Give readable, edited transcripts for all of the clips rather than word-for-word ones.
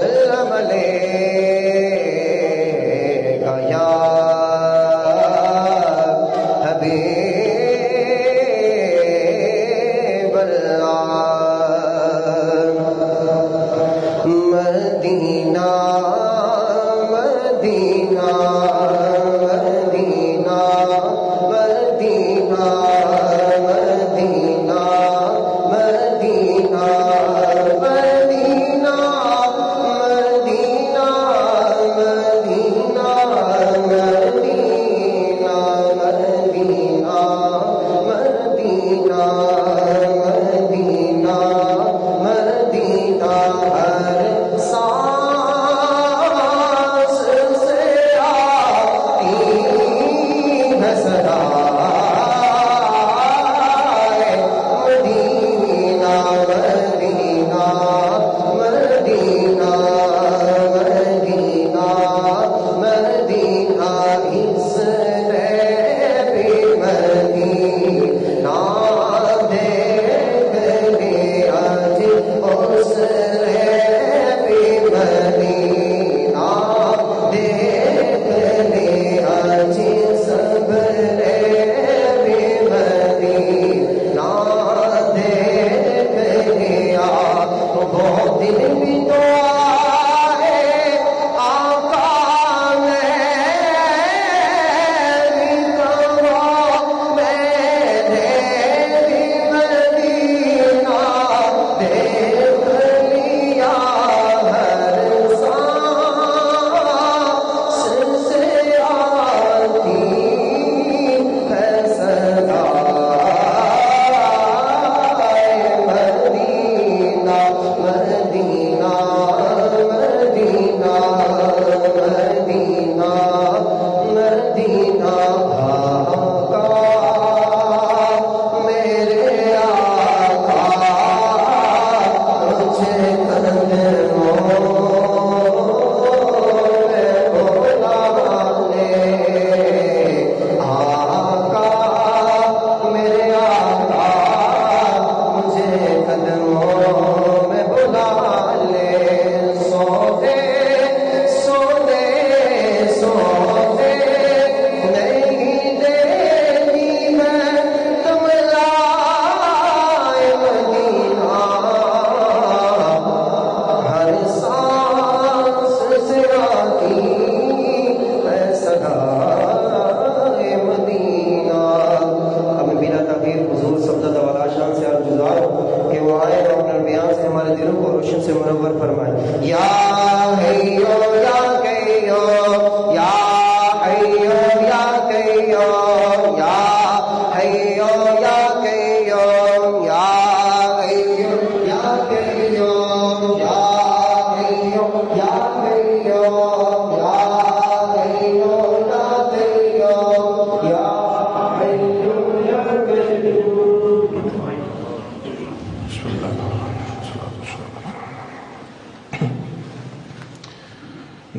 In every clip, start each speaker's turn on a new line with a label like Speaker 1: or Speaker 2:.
Speaker 1: سلام علیک یا حبیب اللہ مدینہ مدینہ مدینہ مدینہ مدینہ مدینہ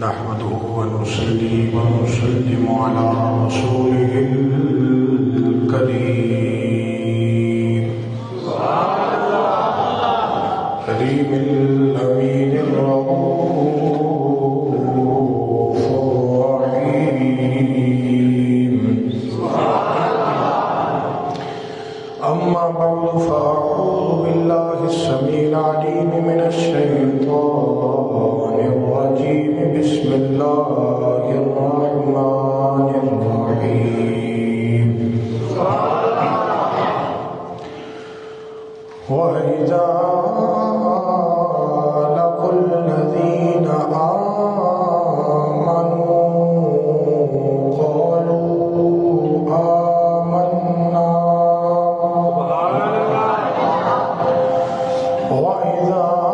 Speaker 2: نحمده ونصلي ونسلم على رسوله الكريم كريم الأمين الرؤوف الرحيم أما بعد فأعوذ بالله السميع العليم من الشيطان الرجيم بسم الله الرحمن الرحيم وإذا لقوا الذين آمنوا قالوا آمنا وإذا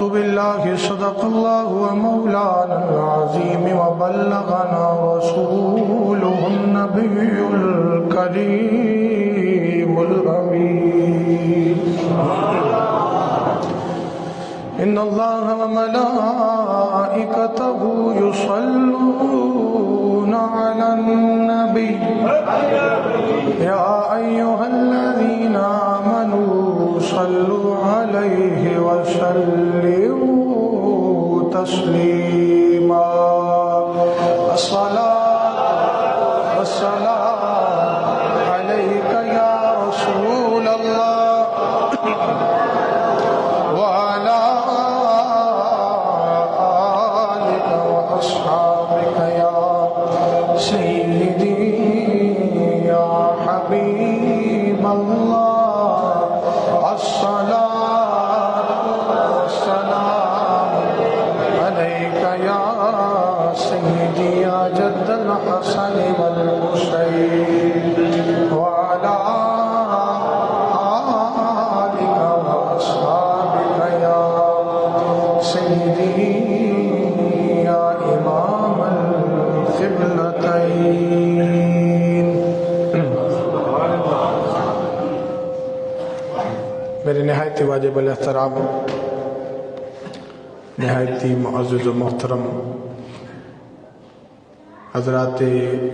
Speaker 2: بالله صدق الله ومولانا العظيم وبلغنا رسوله النبي الكريم الأمين إن الله وملائكته يصلون على النبي يا أيها الذين آمنوا صلوا عليه وسلموا تسليما الصلاة والسلام عليك يا رسول الله وعلى آلك وأصحابك يا سيدي يا حبيب الله الصلاة والسلام عليك يا سيدي يا جد الحسن والحسين وعلى آلك وأصحابك يا سيدي يا إمام القبلتين. میرے نہایت واجب الاحترام، نہایت معزز و محترم حضرات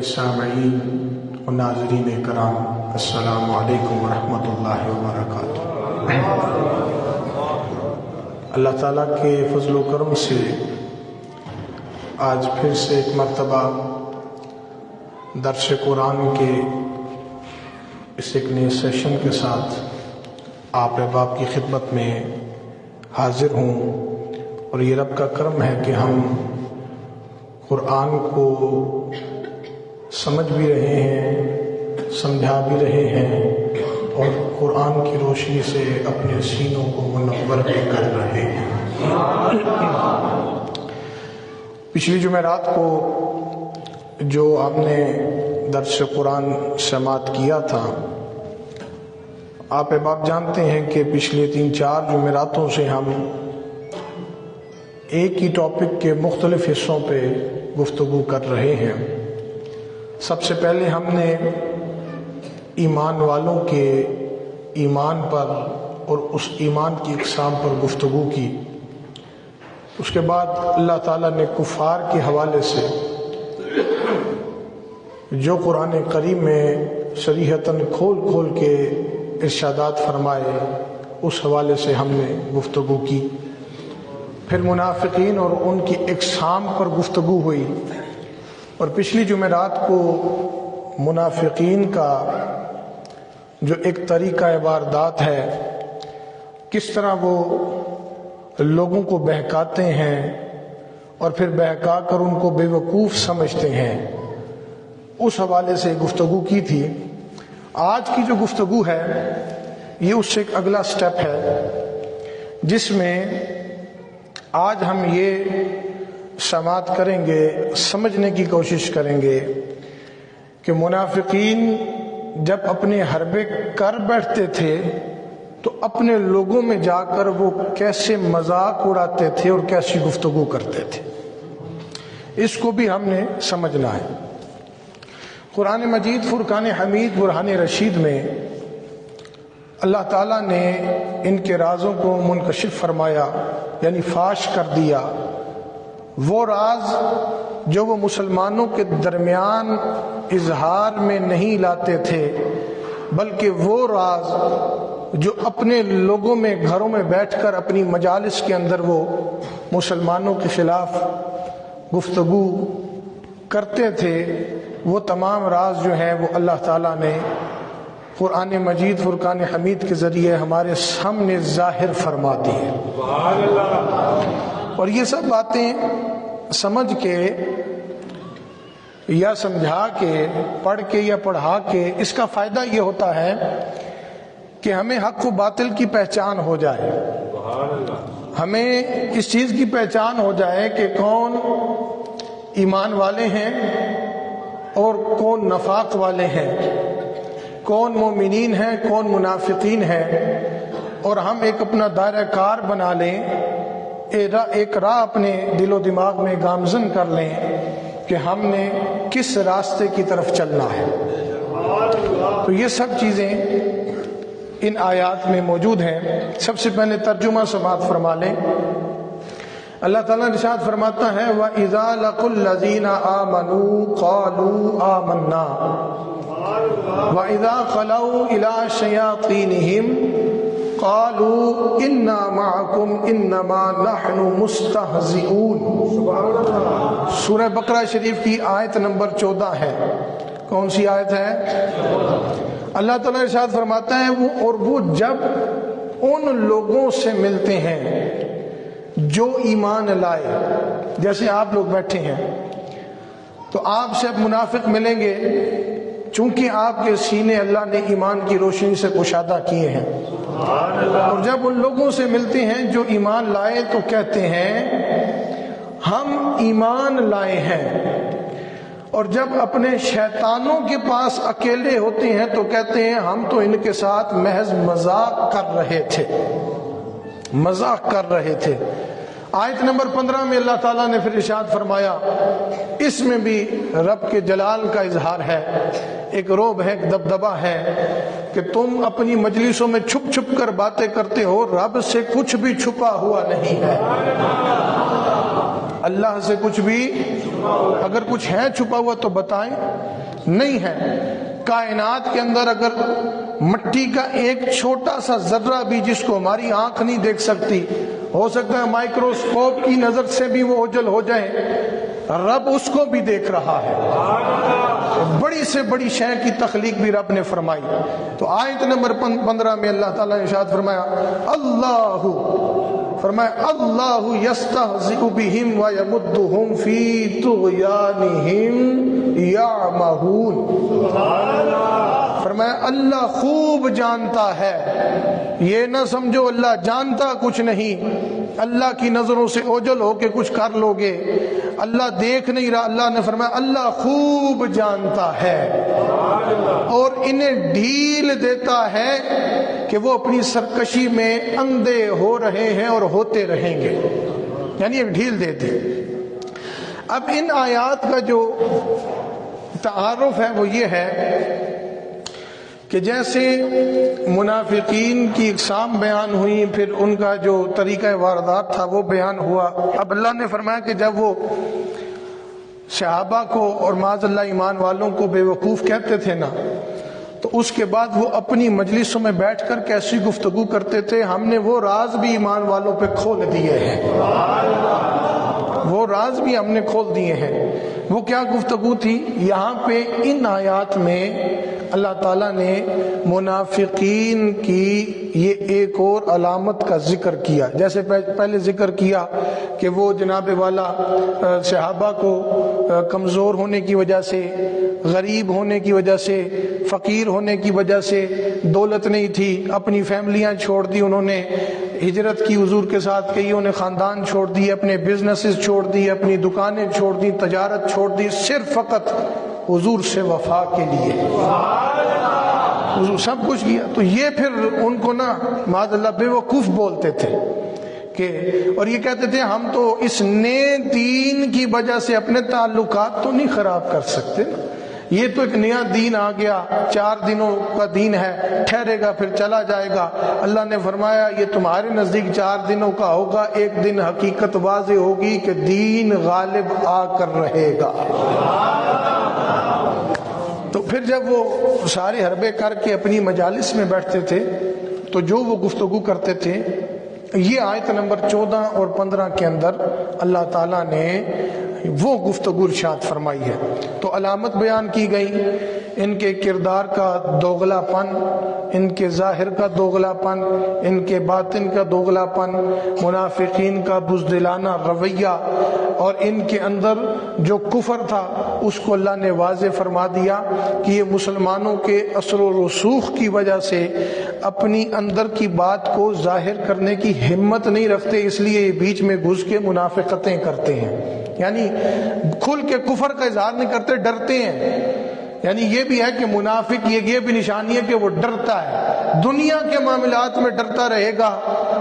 Speaker 2: سامعین و ناظرین کرام، السلام علیکم ورحمۃ اللہ وبرکاتہ. اللہ تعالیٰ کے فضل و کرم سے آج پھر سے ایک مرتبہ درس قرآن کے اس ایک نئے سیشن کے ساتھ آپ احباب کی خدمت میں حاضر ہوں، اور یہ رب کا کرم ہے کہ ہم قرآن کو سمجھ بھی رہے ہیں، سمجھا بھی رہے ہیں، اور قرآن کی روشنی سے اپنے سینوں کو منور بھی کر رہے ہیں. پچھلی جمعرات کو جو آپ نے درس قرآن سماعت کیا تھا، آپ احباب جانتے ہیں کہ پچھلے 3-4 جمعراتوں سے ہم ایک ہی ٹاپک کے مختلف حصوں پہ گفتگو کر رہے ہیں. سب سے پہلے ہم نے ایمان والوں کے ایمان پر اور اس ایمان کی اقسام پر گفتگو کی. اس کے بعد اللہ تعالیٰ نے کفار کے حوالے سے جو قرآن کریم میں صریحتاً کھول کھول کے ارشادات فرمائے، اس حوالے سے ہم نے گفتگو کی. پھر منافقین اور ان کی اقسام پر گفتگو ہوئی، اور پچھلی جمعرات کو منافقین کا جو ایک طریقہ واردات ہے، کس طرح وہ لوگوں کو بہکاتے ہیں اور پھر بہکا کر ان کو بے وقوف سمجھتے ہیں، اس حوالے سے گفتگو کی تھی. آج کی جو گفتگو ہے یہ اس سے ایک اگلا سٹیپ ہے، جس میں آج ہم یہ سماعت کریں گے، سمجھنے کی کوشش کریں گے کہ منافقین جب اپنے حربے کر بیٹھتے تھے تو اپنے لوگوں میں جا کر وہ کیسے مذاق اڑاتے تھے اور کیسی گفتگو کرتے تھے. اس کو بھی ہم نے سمجھنا ہے. قرآن مجید فرقان حمید برہان رشید میں اللہ تعالیٰ نے ان کے رازوں کو منکشف فرمایا، یعنی فاش کر دیا. وہ راز جو وہ مسلمانوں کے درمیان اظہار میں نہیں لاتے تھے، بلکہ وہ راز جو اپنے لوگوں میں گھروں میں بیٹھ کر اپنی مجالس کے اندر وہ مسلمانوں کے خلاف گفتگو کرتے تھے، وہ تمام راز جو ہیں وہ اللہ تعالیٰ نے قرآن مجید فرقان حمید کے ذریعے ہمارے سامنے ظاہر فرما دی ہے. اور یہ سب باتیں سمجھ کے یا سمجھا کے، پڑھ کے یا پڑھا کے، اس کا فائدہ یہ ہوتا ہے کہ ہمیں حق و باطل کی پہچان ہو جائے، ہمیں اس چیز کی پہچان ہو جائے کہ کون ایمان والے ہیں اور کون نفاق والے ہیں، کون مومنین ہیں کون منافقین ہیں، اور ہم ایک اپنا دائرہ کار بنا لیں ایک راہ اپنے دل و دماغ میں گامزن کر لیں کہ ہم نے کس راستے کی طرف چلنا ہے۔ تو یہ سب چیزیں ان آیات میں موجود ہیں۔ سب سے پہلے ترجمہ سماعت فرما لیں۔ اللہ تعالیٰ ارشاد فرماتا ہے وَإِذَا لَقُوا الَّذِينَ آمَنُوا قَالُوا آمَنَّا وَإِذَا خَلَوْا إِلَىٰ شَيَاطِينِهِمْ قَالُوا إِنَّا مَعَكُمْ إِنَّمَا نَحْنُ مُسْتَهْزِئُونَ۔ سورہ بقرہ شریف کی آیت نمبر 14 ہے۔ کون سی آیت ہے؟ اللہ تعالیٰ ارشاد فرماتا ہے وہ جب ان لوگوں سے ملتے ہیں جو ایمان لائے، جیسے آپ لوگ بیٹھے ہیں تو آپ سے اب منافق ملیں گے، چونکہ آپ کے سینے اللہ نے ایمان کی روشنی سے کشادہ کیے ہیں، اور جب ان لوگوں سے ملتے ہیں جو ایمان لائے تو کہتے ہیں ہم ایمان لائے ہیں، اور جب اپنے شیطانوں کے پاس اکیلے ہوتے ہیں تو کہتے ہیں ہم تو ان کے ساتھ محض مذاق کر رہے تھے، مذاق کر رہے تھے۔ آیت نمبر 15 میں اللہ تعالیٰ نے پھر ارشاد فرمایا، اس میں بھی رب کے جلال کا اظہار ہے، ایک رعب ہے، ایک دبدبہ ہے کہ تم اپنی مجلسوں میں چھپ چھپ کر باتیں کرتے ہو، رب سے کچھ بھی چھپا ہوا نہیں ہے، اللہ سے کچھ بھی، اگر کچھ ہے چھپا ہوا تو بتائیں، نہیں ہے۔ کائنات کے اندر اگر مٹی کا ایک چھوٹا سا ذرہ بھی جس کو ہماری آنکھ نہیں دیکھ سکتی، ہو سکتا ہے مائکروسکوپ کی نظر سے بھی وہ اوجھل ہو جائے، رب اس کو بھی دیکھ رہا ہے۔ بڑی سے بڑی شے کی تخلیق بھی رب نے فرمائی۔ تو آیت نمبر 15 میں اللہ تعالیٰ نے ارشاد فرمایا اللہ یستہزئ بہم ویمدہم فی طغیانہم یعمہون۔ فرمایا اللہ خوب جانتا ہے، یہ نہ سمجھو اللہ جانتا کچھ نہیں، اللہ کی نظروں سے اوجھل ہو کے کچھ کر لو گے، اللہ دیکھ نہیں رہا۔ اللہ نے فرمایا اللہ خوب جانتا ہے اور انہیں ڈھیل دیتا ہے کہ وہ اپنی سرکشی میں اندھے ہو رہے ہیں اور ہوتے رہیں گے، یعنی ایک ڈھیل دیتے۔ اب ان آیات کا جو تعارف ہے وہ یہ ہے کہ جیسے منافقین کی اقسام بیان ہوئی، پھر ان کا جو طریقہ واردات تھا وہ بیان ہوا۔ اب اللہ نے فرمایا کہ جب وہ صحابہ کو اور معاذ اللہ ایمان والوں کو بے وقوف کہتے تھے نا، تو اس کے بعد وہ اپنی مجلسوں میں بیٹھ کر کیسی گفتگو کرتے تھے، ہم نے وہ راز بھی ایمان والوں پہ کھول دیے ہیں، وہ راز بھی ہم نے کھول دیے ہیں۔ وہ کیا گفتگو تھی؟ یہاں پہ ان آیات میں اللہ تعالیٰ نے منافقین کی یہ ایک اور علامت کا ذکر کیا۔ جیسے پہلے ذکر کیا کہ وہ جناب والا صحابہ کو کمزور ہونے کی وجہ سے، غریب ہونے کی وجہ سے، فقیر ہونے کی وجہ سے، دولت نہیں تھی، اپنی فیملیاں چھوڑ دی، انہوں نے ہجرت کی حضور کے ساتھ کئی، انہوں نے خاندان چھوڑ دی، اپنے بزنسز چھوڑ دی، اپنی دکانیں چھوڑ دی، تجارت چھوڑ دی، صرف فقط حضور سے وفا کے لیے، حضور سب کچھ کیا۔ تو یہ پھر ان کو نا معاذ اللہ بے وقوف بولتے تھے کہ، اور یہ کہتے تھے ہم تو اس نئے دین کی وجہ سے اپنے تعلقات تو نہیں خراب کر سکتے نا، یہ تو ایک نیا دین آ گیا، 4 دنوں کا دین ہے، ٹھہرے گا پھر چلا جائے گا۔ اللہ نے فرمایا یہ تمہارے نزدیک 4 دنوں کا ہوگا، ایک دن حقیقت واضح ہوگی کہ دین غالب آ کر رہے گا۔ تو پھر جب وہ سارے حربے کر کے اپنی مجالس میں بیٹھتے تھے تو جو وہ گفتگو کرتے تھے، یہ آیت نمبر 14 اور 15 کے اندر اللہ تعالیٰ نے وہ گفتگو ارشاد فرمائی ہے۔ تو علامت بیان کی گئی، ان کے کردار کا دوغلا پن، ان کے ظاہر کا دوغلا پن، ان کے باطن کا دوغلا پن، منافقین کا بزدلانہ رویہ، اور ان کے اندر جو کفر تھا اس کو اللہ نے واضح فرما دیا کہ یہ مسلمانوں کے اثر و رسوخ کی وجہ سے اپنی اندر کی بات کو ظاہر کرنے کی ہمت نہیں رکھتے، اس لیے یہ بیچ میں گھس کے منافقتیں کرتے ہیں، یعنی کھل کے کفر کا اظہار نہیں کرتے، ڈرتے ہیں۔ یعنی یہ بھی ہے کہ منافق یہ بھی نشانی ہے کہ وہ ڈرتا ہے، دنیا کے معاملات میں ڈرتا رہے گا،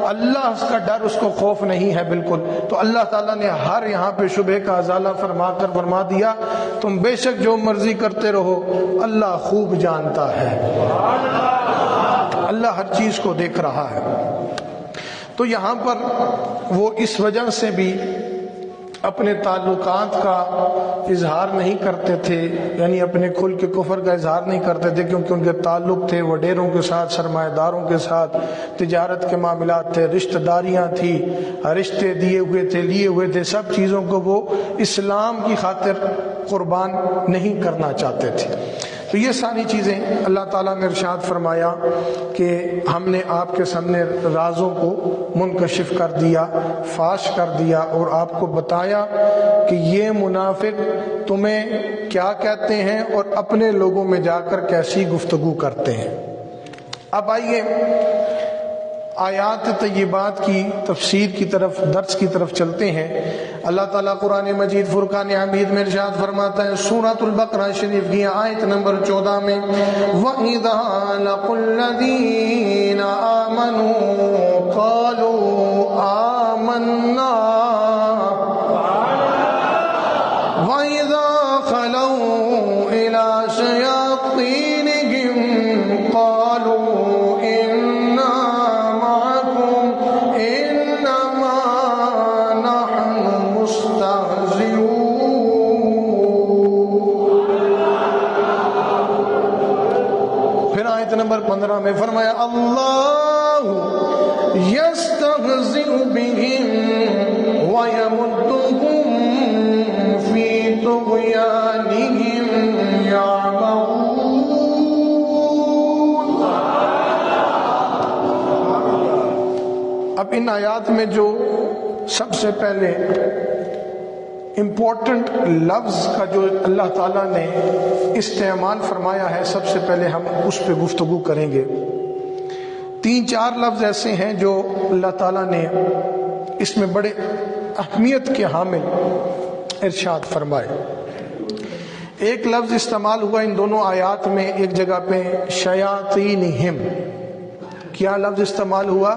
Speaker 2: اللہ کا ڈر اس کو خوف نہیں ہے بالکل. تو اللہ تعالیٰ نے ہر یہاں پہ شبہ کا ازالہ فرما کر فرما دیا تم بے شک جو مرضی کرتے رہو اللہ خوب جانتا ہے. اللہ ہر چیز کو دیکھ رہا ہے. تو یہاں پر وہ اس وجہ سے بھی اپنے تعلقات کا اظہار نہیں کرتے تھے، یعنی اپنے کھل کے کفر کا اظہار نہیں کرتے تھے، کیونکہ ان کے تعلق تھے وڈیروں کے ساتھ، سرمایہ داروں کے ساتھ، تجارت کے معاملات تھے، رشتہ داریاں تھی، رشتے دیے ہوئے تھے، لیے ہوئے تھے، سب چیزوں کو وہ اسلام کی خاطر قربان نہیں کرنا چاہتے تھے. تو یہ ساری چیزیں اللہ تعالیٰ نے ارشاد فرمایا کہ ہم نے آپ کے سامنے رازوں کو منکشف کر دیا، فاش کر دیا، اور آپ کو بتایا کہ یہ منافق تمہیں کیا کہتے ہیں اور اپنے لوگوں میں جا کر کیسی گفتگو کرتے ہیں. اب آئیے آیات طیبات کی تفسیر کی طرف، درس کی طرف چلتے ہیں. اللہ تعالیٰ قرآن مجید فرقان حمید میں ارشاد فرماتا ہے سورۃ البقرہ شریف کی آیت نمبر 14 میں وَإِذَا لَقُوا الَّذِينَ آمَنُوا قَالُوا آمَنَّا وَإِذَا خَلَوْا إِلَى شَيَاطِينِهِمْ قَالُوا إِنَّا نمبر 15 میں فرمایا اللہ یستہزئ بہم ویمدہم فی طغیانہم یعمہون. اب ان آیات میں جو سب سے پہلے امپورٹنٹ لفظ کا جو اللہ تعالیٰ نے استعمال فرمایا ہے، سب سے پہلے ہم اس پہ گفتگو کریں گے. 3-4 لفظ ایسے ہیں جو اللہ تعالیٰ نے اس میں بڑے اہمیت کے حامل ارشاد فرمائے. ایک لفظ استعمال ہوا ان دونوں آیات میں، ایک جگہ پہ شیاطینہم. کیا لفظ استعمال ہوا؟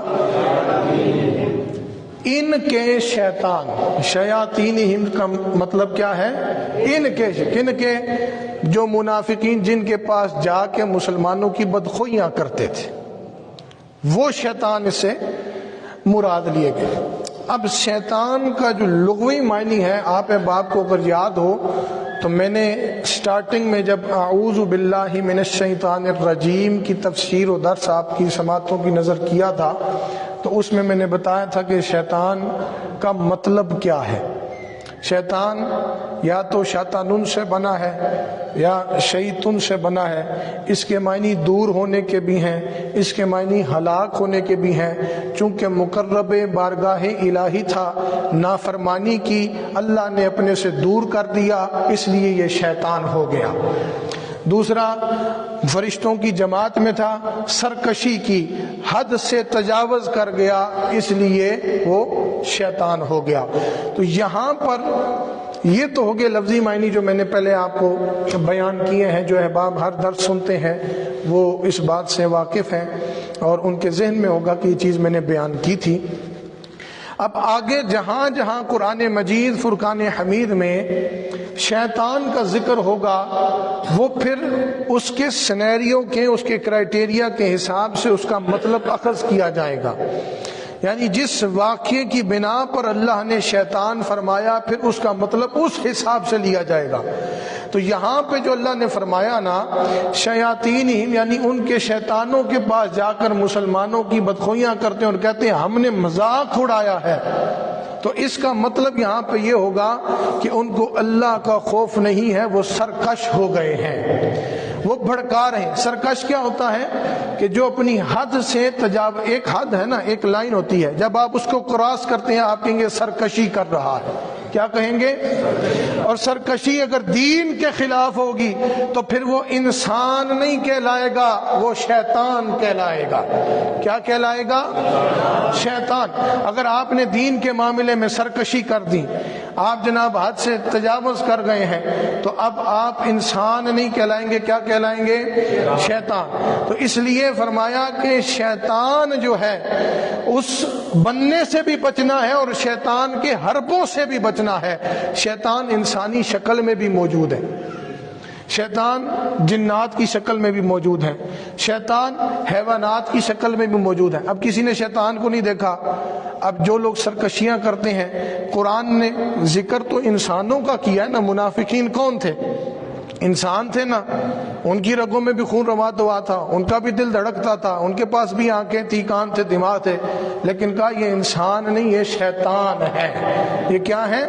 Speaker 2: ان کے شیطان. شیاطینہم کا مطلب کیا ہے؟ ان کے. کن کے؟ جو منافقین جن کے پاس جا کے مسلمانوں کی بدخوئیاں کرتے تھے، وہ شیطان اس سے مراد لیے گئے. اب شیطان کا جو لغوی معنی ہے، آپ احباب کو اگر یاد ہو تو میں نے سٹارٹنگ میں جب اعوذ باللہ من الشیطان الرجیم کی تفسیر و درس آپ کی سماعتوں کی نظر کیا تھا، تو اس میں نے بتایا تھا کہ شیطان کا مطلب کیا ہے. شیطان یا تو شیطانن سے بنا ہے یا شیطن سے بنا ہے. اس کے معنی دور ہونے کے بھی ہیں، اس کے معنی ہلاک ہونے کے بھی ہیں. چونکہ مقرب بارگاہ الہی تھا، نافرمانی کی، اللہ نے اپنے سے دور کر دیا، اس لیے یہ شیطان ہو گیا. دوسرا فرشتوں کی جماعت میں تھا، سرکشی کی، حد سے تجاوز کر گیا، اس لیے وہ شیطان ہو گیا. تو یہاں پر یہ تو ہو گئے لفظی معنی جو میں نے پہلے آپ کو بیان کیے ہیں. جو احباب ہر درس سنتے ہیں وہ اس بات سے واقف ہیں اور ان کے ذہن میں ہوگا کہ یہ چیز میں نے بیان کی تھی. اب آگے جہاں جہاں قرآن مجید فرقان حمید میں شیطان کا ذکر ہوگا، وہ پھر اس کے سینیریو کے، اس کے کرائٹیریا کے حساب سے اس کا مطلب اخذ کیا جائے گا. یعنی جس واقعے کی بنا پر اللہ نے شیطان فرمایا، پھر اس کا مطلب اس حساب سے لیا جائے گا. تو یہاں پہ جو اللہ نے فرمایا نا شیاطینہم، یعنی ان کے شیطانوں کے پاس جا کر مسلمانوں کی بدخوئیاں کرتے ہیں اور کہتے ہیں ہم نے مذاق اڑایا ہے، تو اس کا مطلب یہاں پہ یہ ہوگا کہ ان کو اللہ کا خوف نہیں ہے، وہ سرکش ہو گئے ہیں، وہ بھڑکا رہے ہیں. سرکش کیا ہوتا ہے کہ جو اپنی حد سے تجاوز، ایک حد ہے نا، ایک لائن ہوتی ہے، جب آپ اس کو کراس کرتے ہیں آپ کہیں گے سرکشی کر رہا ہے. کیا کہیں گے؟ اور سرکشی اگر دین کے خلاف ہوگی تو پھر وہ انسان نہیں کہلائے گا، وہ شیطان کہلائے گا. کیا کہلائے گا؟ شیطان. اگر آپ نے دین کے معاملے میں سرکشی کر دی، آپ جناب حد سے تجاوز کر گئے ہیں تو اب آپ انسان نہیں کہلائیں گے، کیا کہلائیں گے؟ شیطان۔ تو اس لیے فرمایا کہ شیطان جو ہے اس بننے سے بھی بچنا ہے اور شیطان کے حربوں سے بھی بچنا ہے۔ شیطان انسانی شکل میں بھی موجود ہے، شیطان جنات کی شکل میں بھی موجود ہے، شیطان حیوانات کی شکل میں بھی موجود ہے۔ اب کسی نے شیطان کو نہیں دیکھا، اب جو لوگ سرکشیاں کرتے ہیں، قرآن نے ذکر تو انسانوں کا کیا ہے نا۔ منافقین کون تھے؟ انسان تھے نا، ان کی رگوں میں بھی خون روا ہوا تھا، ان کا بھی دل دھڑکتا تھا، ان کے پاس بھی آنکھیں تھی، کان تھے، دماغ تھے، لیکن کہا یہ انسان نہیں، یہ شیطان ہے۔ یہ کیا ہے؟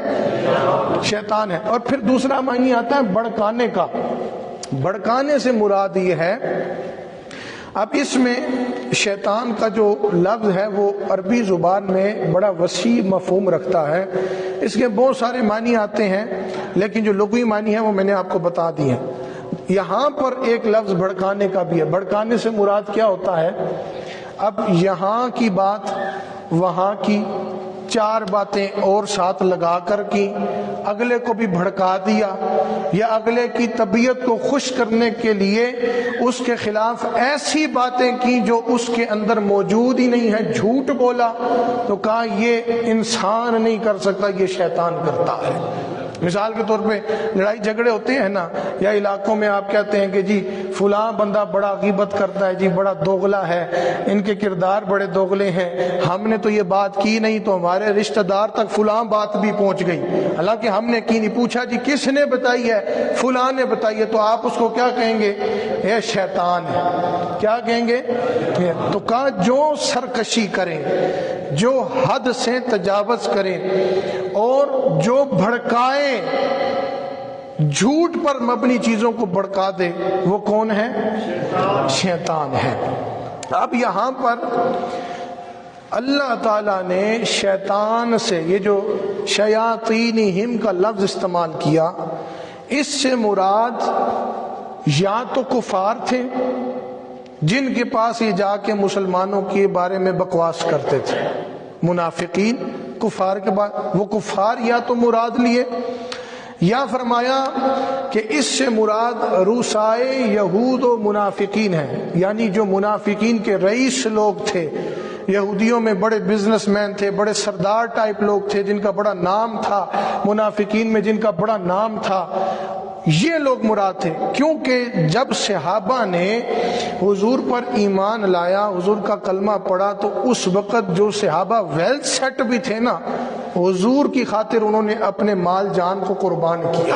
Speaker 2: شیطان ہے۔ اور پھر دوسرا معنی آتا ہے بھڑکانے کا۔ بھڑکانے سے مراد یہ ہے، اب اس میں شیطان کا جو لفظ ہے وہ عربی زبان میں بڑا وسیع مفہوم رکھتا ہے، اس کے بہت سارے معنی آتے ہیں، لیکن جو لغوی معنی ہے وہ میں نے آپ کو بتا دی ہے۔ یہاں پر ایک لفظ بھڑکانے کا بھی ہے۔ بھڑکانے سے مراد کیا ہوتا ہے؟ اب یہاں کی بات وہاں کی، چار باتیں اور ساتھ لگا کر کی، اگلے کو بھی بھڑکا دیا، یا اگلے کی طبیعت کو خوش کرنے کے لیے اس کے خلاف ایسی باتیں کی جو اس کے اندر موجود ہی نہیں ہے، جھوٹ بولا، تو کہا یہ انسان نہیں کر سکتا، یہ شیطان کرتا ہے۔ مثال کے طور پہ لڑائی جھگڑے ہوتے ہیں نا، یا علاقوں میں آپ کہتے ہیں کہ جی فلاں بندہ بڑا غیبت کرتا ہے، جی بڑا دوغلا ہے، ان کے کردار بڑے دوغلے ہیں، ہم نے تو یہ بات کی نہیں تو ہمارے رشتہ دار تک فلاں بات بھی پہنچ گئی، حالانکہ ہم نے کی نہیں۔ پوچھا جی کس نے بتائی ہے؟ فلاں نے بتائی ہے، تو آپ اس کو کیا کہیں گے؟ یہ شیطان ہے۔ کیا کہیں گے؟ تو کہا جو سرکشی کریں، جو حد سے تجاوز کریں اور جو بھڑکائے، جھوٹ پر مبنی چیزوں کو بھڑکا دے، وہ کون ہے؟ شیطان ہے۔ اب یہاں پر اللہ تعالیٰ نے شیطان سے یہ جو شیاطینہم کا لفظ استعمال کیا، اس سے مراد یا تو کفار تھے جن کے پاس یہ جا کے مسلمانوں کے بارے میں بکواس کرتے تھے، منافقین کفار کے بعد، وہ کفار یا تو مراد لیے، یا فرمایا کہ اس سے مراد رؤسائے یہود و منافقین ہیں، یعنی جو منافقین کے رئیس لوگ تھے، یہودیوں میں بڑے بزنس مین تھے، بڑے سردار ٹائپ لوگ تھے جن کا بڑا نام تھا، منافقین میں جن کا بڑا نام تھا، یہ لوگ مراد تھے۔ کیونکہ جب صحابہ نے حضور پر ایمان لایا، حضور کا کلمہ پڑھا، تو اس وقت جو صحابہ ویل سیٹ بھی تھے نا، حضور کی خاطر انہوں نے اپنے مال جان کو قربان کیا،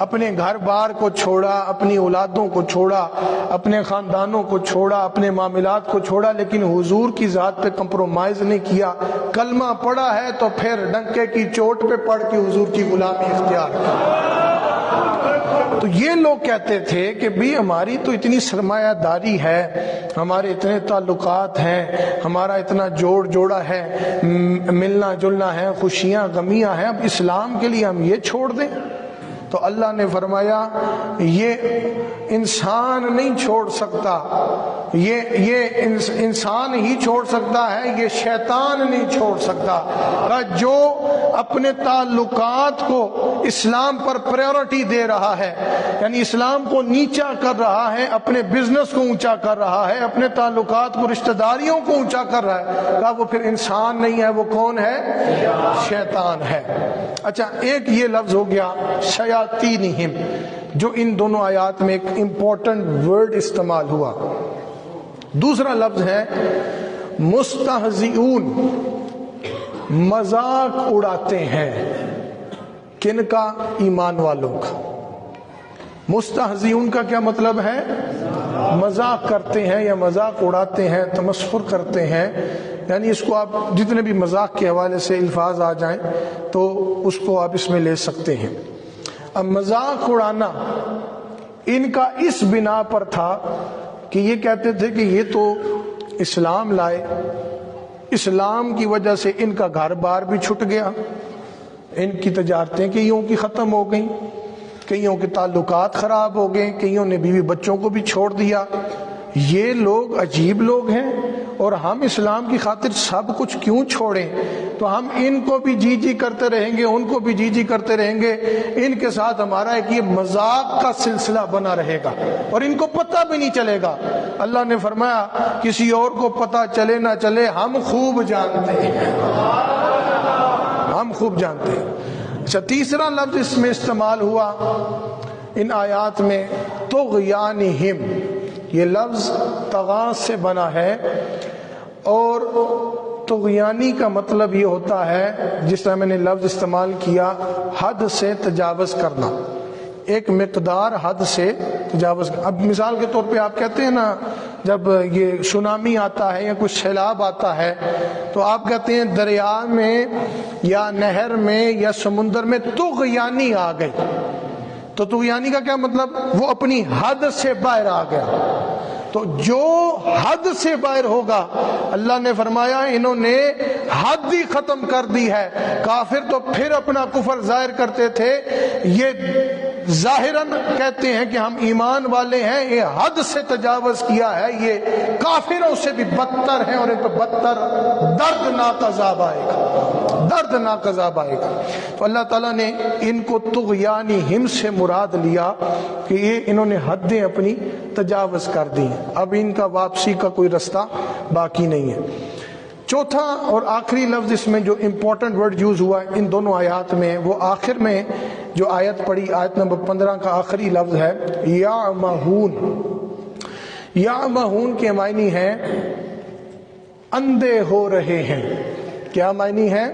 Speaker 2: اپنے گھر بار کو چھوڑا، اپنی اولادوں کو چھوڑا، اپنے خاندانوں کو چھوڑا، اپنے معاملات کو چھوڑا، لیکن حضور کی ذات پہ کمپرومائز نہیں کیا۔ کلمہ پڑھا ہے تو پھر ڈنکے کی چوٹ پہ پڑھ کے حضور کی غلامی اختیار کی۔ تو یہ لوگ کہتے تھے کہ بھی ہماری تو اتنی سرمایہ داری ہے، ہمارے اتنے تعلقات ہیں، ہمارا اتنا جوڑ جوڑا ہے، ملنا جلنا ہے، خوشیاں غمیاں ہیں، اب اسلام کے لیے ہم یہ چھوڑ دیں؟ تو اللہ نے فرمایا یہ انسان نہیں چھوڑ سکتا، یہ انسان ہی چھوڑ سکتا ہے، یہ شیطان نہیں چھوڑ سکتا۔ جو اپنے تعلقات کو اسلام پر پریورٹی دے رہا ہے، یعنی اسلام کو نیچا کر رہا ہے، اپنے بزنس کو اونچا کر رہا ہے، اپنے تعلقات کو، رشتہ داریوں کو اونچا کر رہا ہے، کہا وہ پھر انسان نہیں ہے، وہ کون ہے؟ شیطان ہے۔ اچھا، ایک یہ لفظ ہو گیا شیاطینہم، جو ان دونوں آیات میں ایک امپورٹنٹ ورڈ استعمال ہوا۔ دوسرا لفظ ہے مستہزئون، مذاق اڑاتے ہیں۔ کن کا؟ ایمان والوں کا۔ مستہزئون کا کیا مطلب ہے؟ مذاق کرتے ہیں یا مذاق اڑاتے ہیں، تمسخر کرتے ہیں، یعنی اس کو آپ جتنے بھی مذاق کے حوالے سے الفاظ آ جائیں تو اس کو آپ اس میں لے سکتے ہیں۔ اب مذاق اڑانا ان کا اس بنا پر تھا کہ یہ کہتے تھے کہ یہ تو اسلام لائے، اسلام کی وجہ سے ان کا گھر بار بھی چھٹ گیا، ان کی تجارتیں کئیوں کی ختم ہو گئیں، کئیوں کے تعلقات خراب ہو گئے، کئیوں نے بیوی بچوں کو بھی چھوڑ دیا۔ یہ لوگ عجیب لوگ ہیں، اور ہم اسلام کی خاطر سب کچھ کیوں چھوڑیں؟ تو ہم ان کو بھی جی جی کرتے رہیں گے، ان کو بھی جی جی کرتے رہیں گے، ان کے ساتھ ہمارا ایک یہ مذاق کا سلسلہ بنا رہے گا اور ان کو پتہ بھی نہیں چلے گا۔ اللہ نے فرمایا کسی اور کو پتہ چلے نہ چلے، ہم خوب جانتے ہیں، ہم خوب جانتے ہیں۔ اچھا، تیسرا لفظ اس میں استعمال ہوا ان آیات میں طغیانہم، یہ لفظ طغاں سے بنا ہے، اور طغیانی کا مطلب یہ ہوتا ہے، جس طرح میں نے لفظ استعمال کیا، حد سے تجاوز کرنا، ایک مقدار حد سے تجاوز کرنا۔ اب مثال کے طور پہ آپ کہتے ہیں نا، جب یہ سونامی آتا ہے یا کچھ سیلاب آتا ہے تو آپ کہتے ہیں دریا میں یا نہر میں یا سمندر میں طغیانی آ گئی، تو طغیانی کا کیا مطلب؟ وہ اپنی حد سے باہر آ گیا۔ تو جو حد سے باہر ہوگا، اللہ نے فرمایا انہوں نے حد ہی ختم کر دی ہے۔ کافر تو پھر اپنا کفر ظاہر کرتے تھے، یہ ظاہراً کہتے ہیں کہ ہم ایمان والے ہیں، یہ حد سے تجاوز کیا ہے، یہ کافروں سے بھی بدتر ہیں اور ان پر بدتر دردناک عذاب آئے گا، دردناک عذاب آئے گا۔ تو اللہ تعالیٰ نے ان کو طغیانہم سے مراد لیا کہ یہ انہوں نے حدیں اپنی تجاوز کر دی ہیں، اب ان کا واپسی کا کوئی رستہ باقی نہیں ہے۔ چوتھا اور آخری لفظ اس میں جو امپورٹنٹ ورڈ یوز ہوا ہے ان دونوں آیات میں، وہ آخر میں جو آیت پڑھی، آیت نمبر 15 کا آخری لفظ ہے یعمہون۔ یعمہون کے معنی ہے اندھے ہو رہے ہیں۔ کیا معنی ہے؟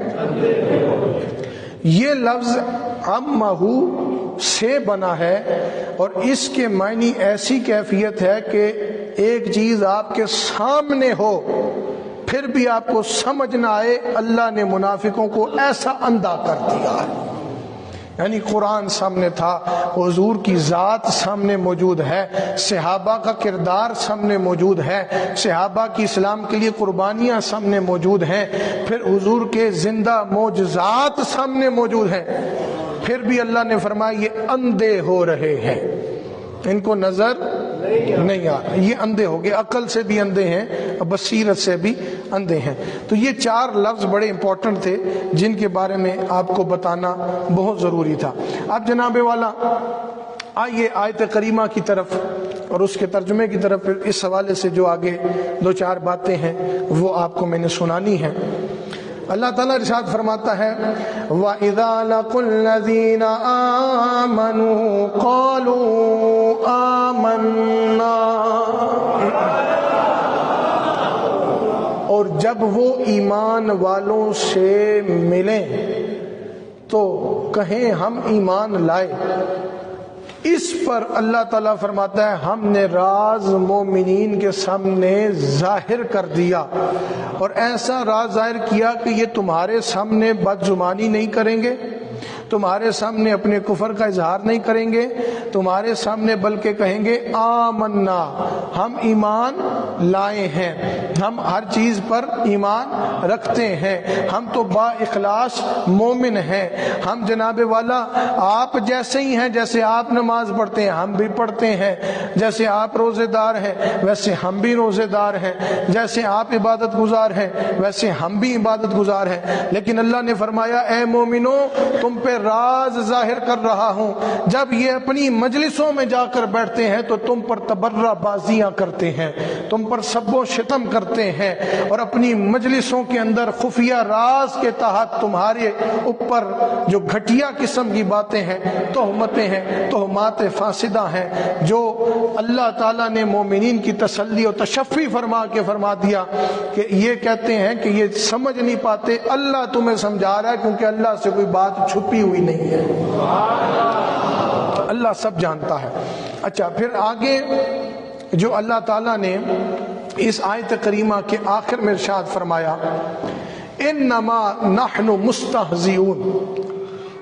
Speaker 2: یہ لفظ عمہو سے بنا ہے اور اس کے معنی ایسی کیفیت ہے کہ ایک چیز آپ کے سامنے ہو پھر بھی آپ کو سمجھ نہ آئے، اللہ نے منافقوں کو ایسا اندھا کر دیا ہے۔ یعنی قرآن سامنے تھا، حضور کی ذات سامنے موجود ہے، صحابہ کا کردار سامنے موجود ہے، صحابہ کی اسلام کے لیے قربانیاں سامنے موجود ہیں، پھر حضور کے زندہ معجزات سامنے موجود ہیں، پھر بھی اللہ نے فرمایا یہ اندھے ہو رہے ہیں، ان کو نظر نہیں آ رہا، یہ اندھے ہو گئے، عقل سے بھی اندھے ہیں، بصیرت سے بھی اندھے ہیں۔ تو یہ چار لفظ بڑے امپورٹنٹ تھے جن کے بارے میں آپ کو بتانا بہت ضروری تھا۔ اب جناب والا آئیے آیت کریمہ کی طرف اور اس کے ترجمے کی طرف، پھر اس حوالے سے جو آگے دو چار باتیں ہیں وہ آپ کو میں نے سنانی ہیں۔ اللہ تعالیٰ ارشاد فرماتا ہے وَإِذَا لَقُوا الَّذِينَ آمَنُوا قَالُوا آمَنَّا، اور جب وہ ایمان والوں سے ملیں تو کہیں ہم ایمان لائے۔ اس پر اللہ تعالیٰ فرماتا ہے ہم نے راز مومنین کے سامنے ظاہر کر دیا، اور ایسا راز ظاہر کیا کہ یہ تمہارے سامنے بدزبانی نہیں کریں گے، تمہارے سامنے اپنے کفر کا اظہار نہیں کریں گے، تمہارے سامنے بلکہ کہیں گے آمنا، ہم ایمان لائے ہیں، ہم ہر چیز پر ایمان رکھتے ہیں، ہم تو با اخلاص مومن ہیں، ہم جناب والا آپ جیسے ہی ہیں، جیسے آپ نماز پڑھتے ہیں ہم بھی پڑھتے ہیں، جیسے آپ روزے دار ہیں ویسے ہم بھی روزے دار ہیں، جیسے آپ عبادت گزار ہیں ویسے ہم بھی عبادت گزار ہیں۔ لیکن اللہ نے فرمایا اے مومنو تم پہ راز ظاہر کر رہا ہوں، جب یہ اپنی مجلسوں میں جا کر بیٹھتے ہیں تو تم پر تبرہ بازیاں کرتے ہیں، تم پر سب و شتم کرتے ہیں، اور اپنی مجلسوں کے اندر خفیہ راز کے تحت تمہارے اوپر جو گھٹیا قسم کی باتیں ہیں، تہمتیں ہیں، تہمات فاسدہ ہیں، جو اللہ تعالیٰ نے مومنین کی تسلی و تشفی فرما کے فرما دیا کہ یہ کہتے ہیں کہ یہ سمجھ نہیں پاتے، اللہ تمہیں سمجھا رہا ہے کیونکہ اللہ سے کوئی بات چھپی ہوئی نہیں ہے، اللہ سب جانتا ہے۔ اچھا، پھر آگے جو اللہ تعالیٰ نے اس آیت کریمہ کے آخر میں ارشاد فرمایا انما نحن مستہزئون،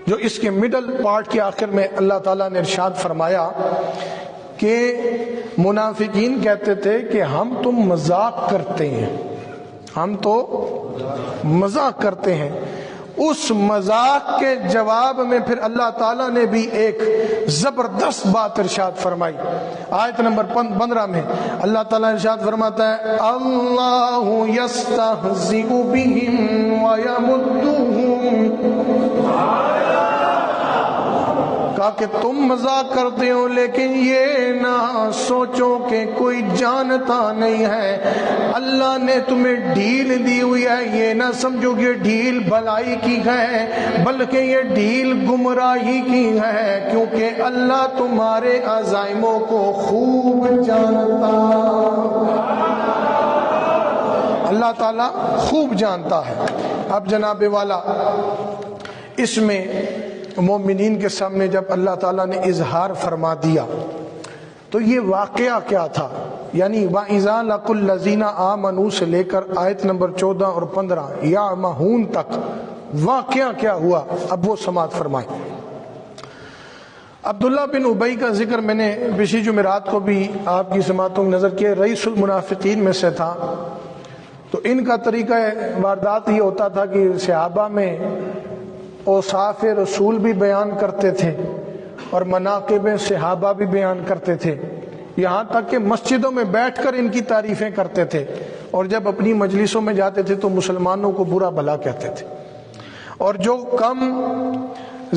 Speaker 2: جو اس کے مڈل پارٹ کے آخر میں اللہ تعالیٰ نے ارشاد فرمایا کہ منافقین کہتے تھے کہ ہم تم مذاق کرتے ہیں، ہم تو مذاق کرتے ہیں، اس مذاق کے جواب میں پھر اللہ تعالیٰ نے بھی ایک زبردست بات ارشاد فرمائی. آیت نمبر 15 میں اللہ تعالیٰ ارشاد فرماتا ہے اللہ یستہزئ بہم ویمدہم، کہا کہ تم مذاق کرتے ہو لیکن یہ نہ سوچو کہ کوئی جانتا نہیں ہے اللہ نے تمہیں ڈھیل دی ہوئی ہے. یہ نہ سمجھو کہ ڈھیل بھلائی کی ہے بلکہ یہ ڈھیل گمراہی کی ہے، کیونکہ اللہ تمہارے عزائموں کو خوب جانتا، اللہ تعالیٰ خوب جانتا ہے. اب جناب والا اس میں مومنین کے سامنے جب اللہ تعالیٰ نے اظہار فرما دیا تو یہ واقعہ کیا تھا، یعنی وَإِذَا لَقُوا الَّذِينَ آمَنُوا سے لے کر آیت نمبر 14 اور 15 یعمہون تک واقعہ کیا ہوا، اب وہ سماعت فرمائیں. عبداللہ بن ابی کا ذکر میں نے پچھلی جمعرات کو بھی آپ کی سماعتوں میں نظر کیا، رئیس المنافقین میں سے تھا. تو ان کا طریقہ واردات یہ ہوتا تھا کہ صحابہ میں اوصاف رسول بھی بیان کرتے تھے اور مناقب صحابہ بھی بیان کرتے تھے، یہاں تک کہ مسجدوں میں بیٹھ کر ان کی تعریفیں کرتے تھے، اور جب اپنی مجلسوں میں جاتے تھے تو مسلمانوں کو برا بھلا کہتے تھے. اور جو کم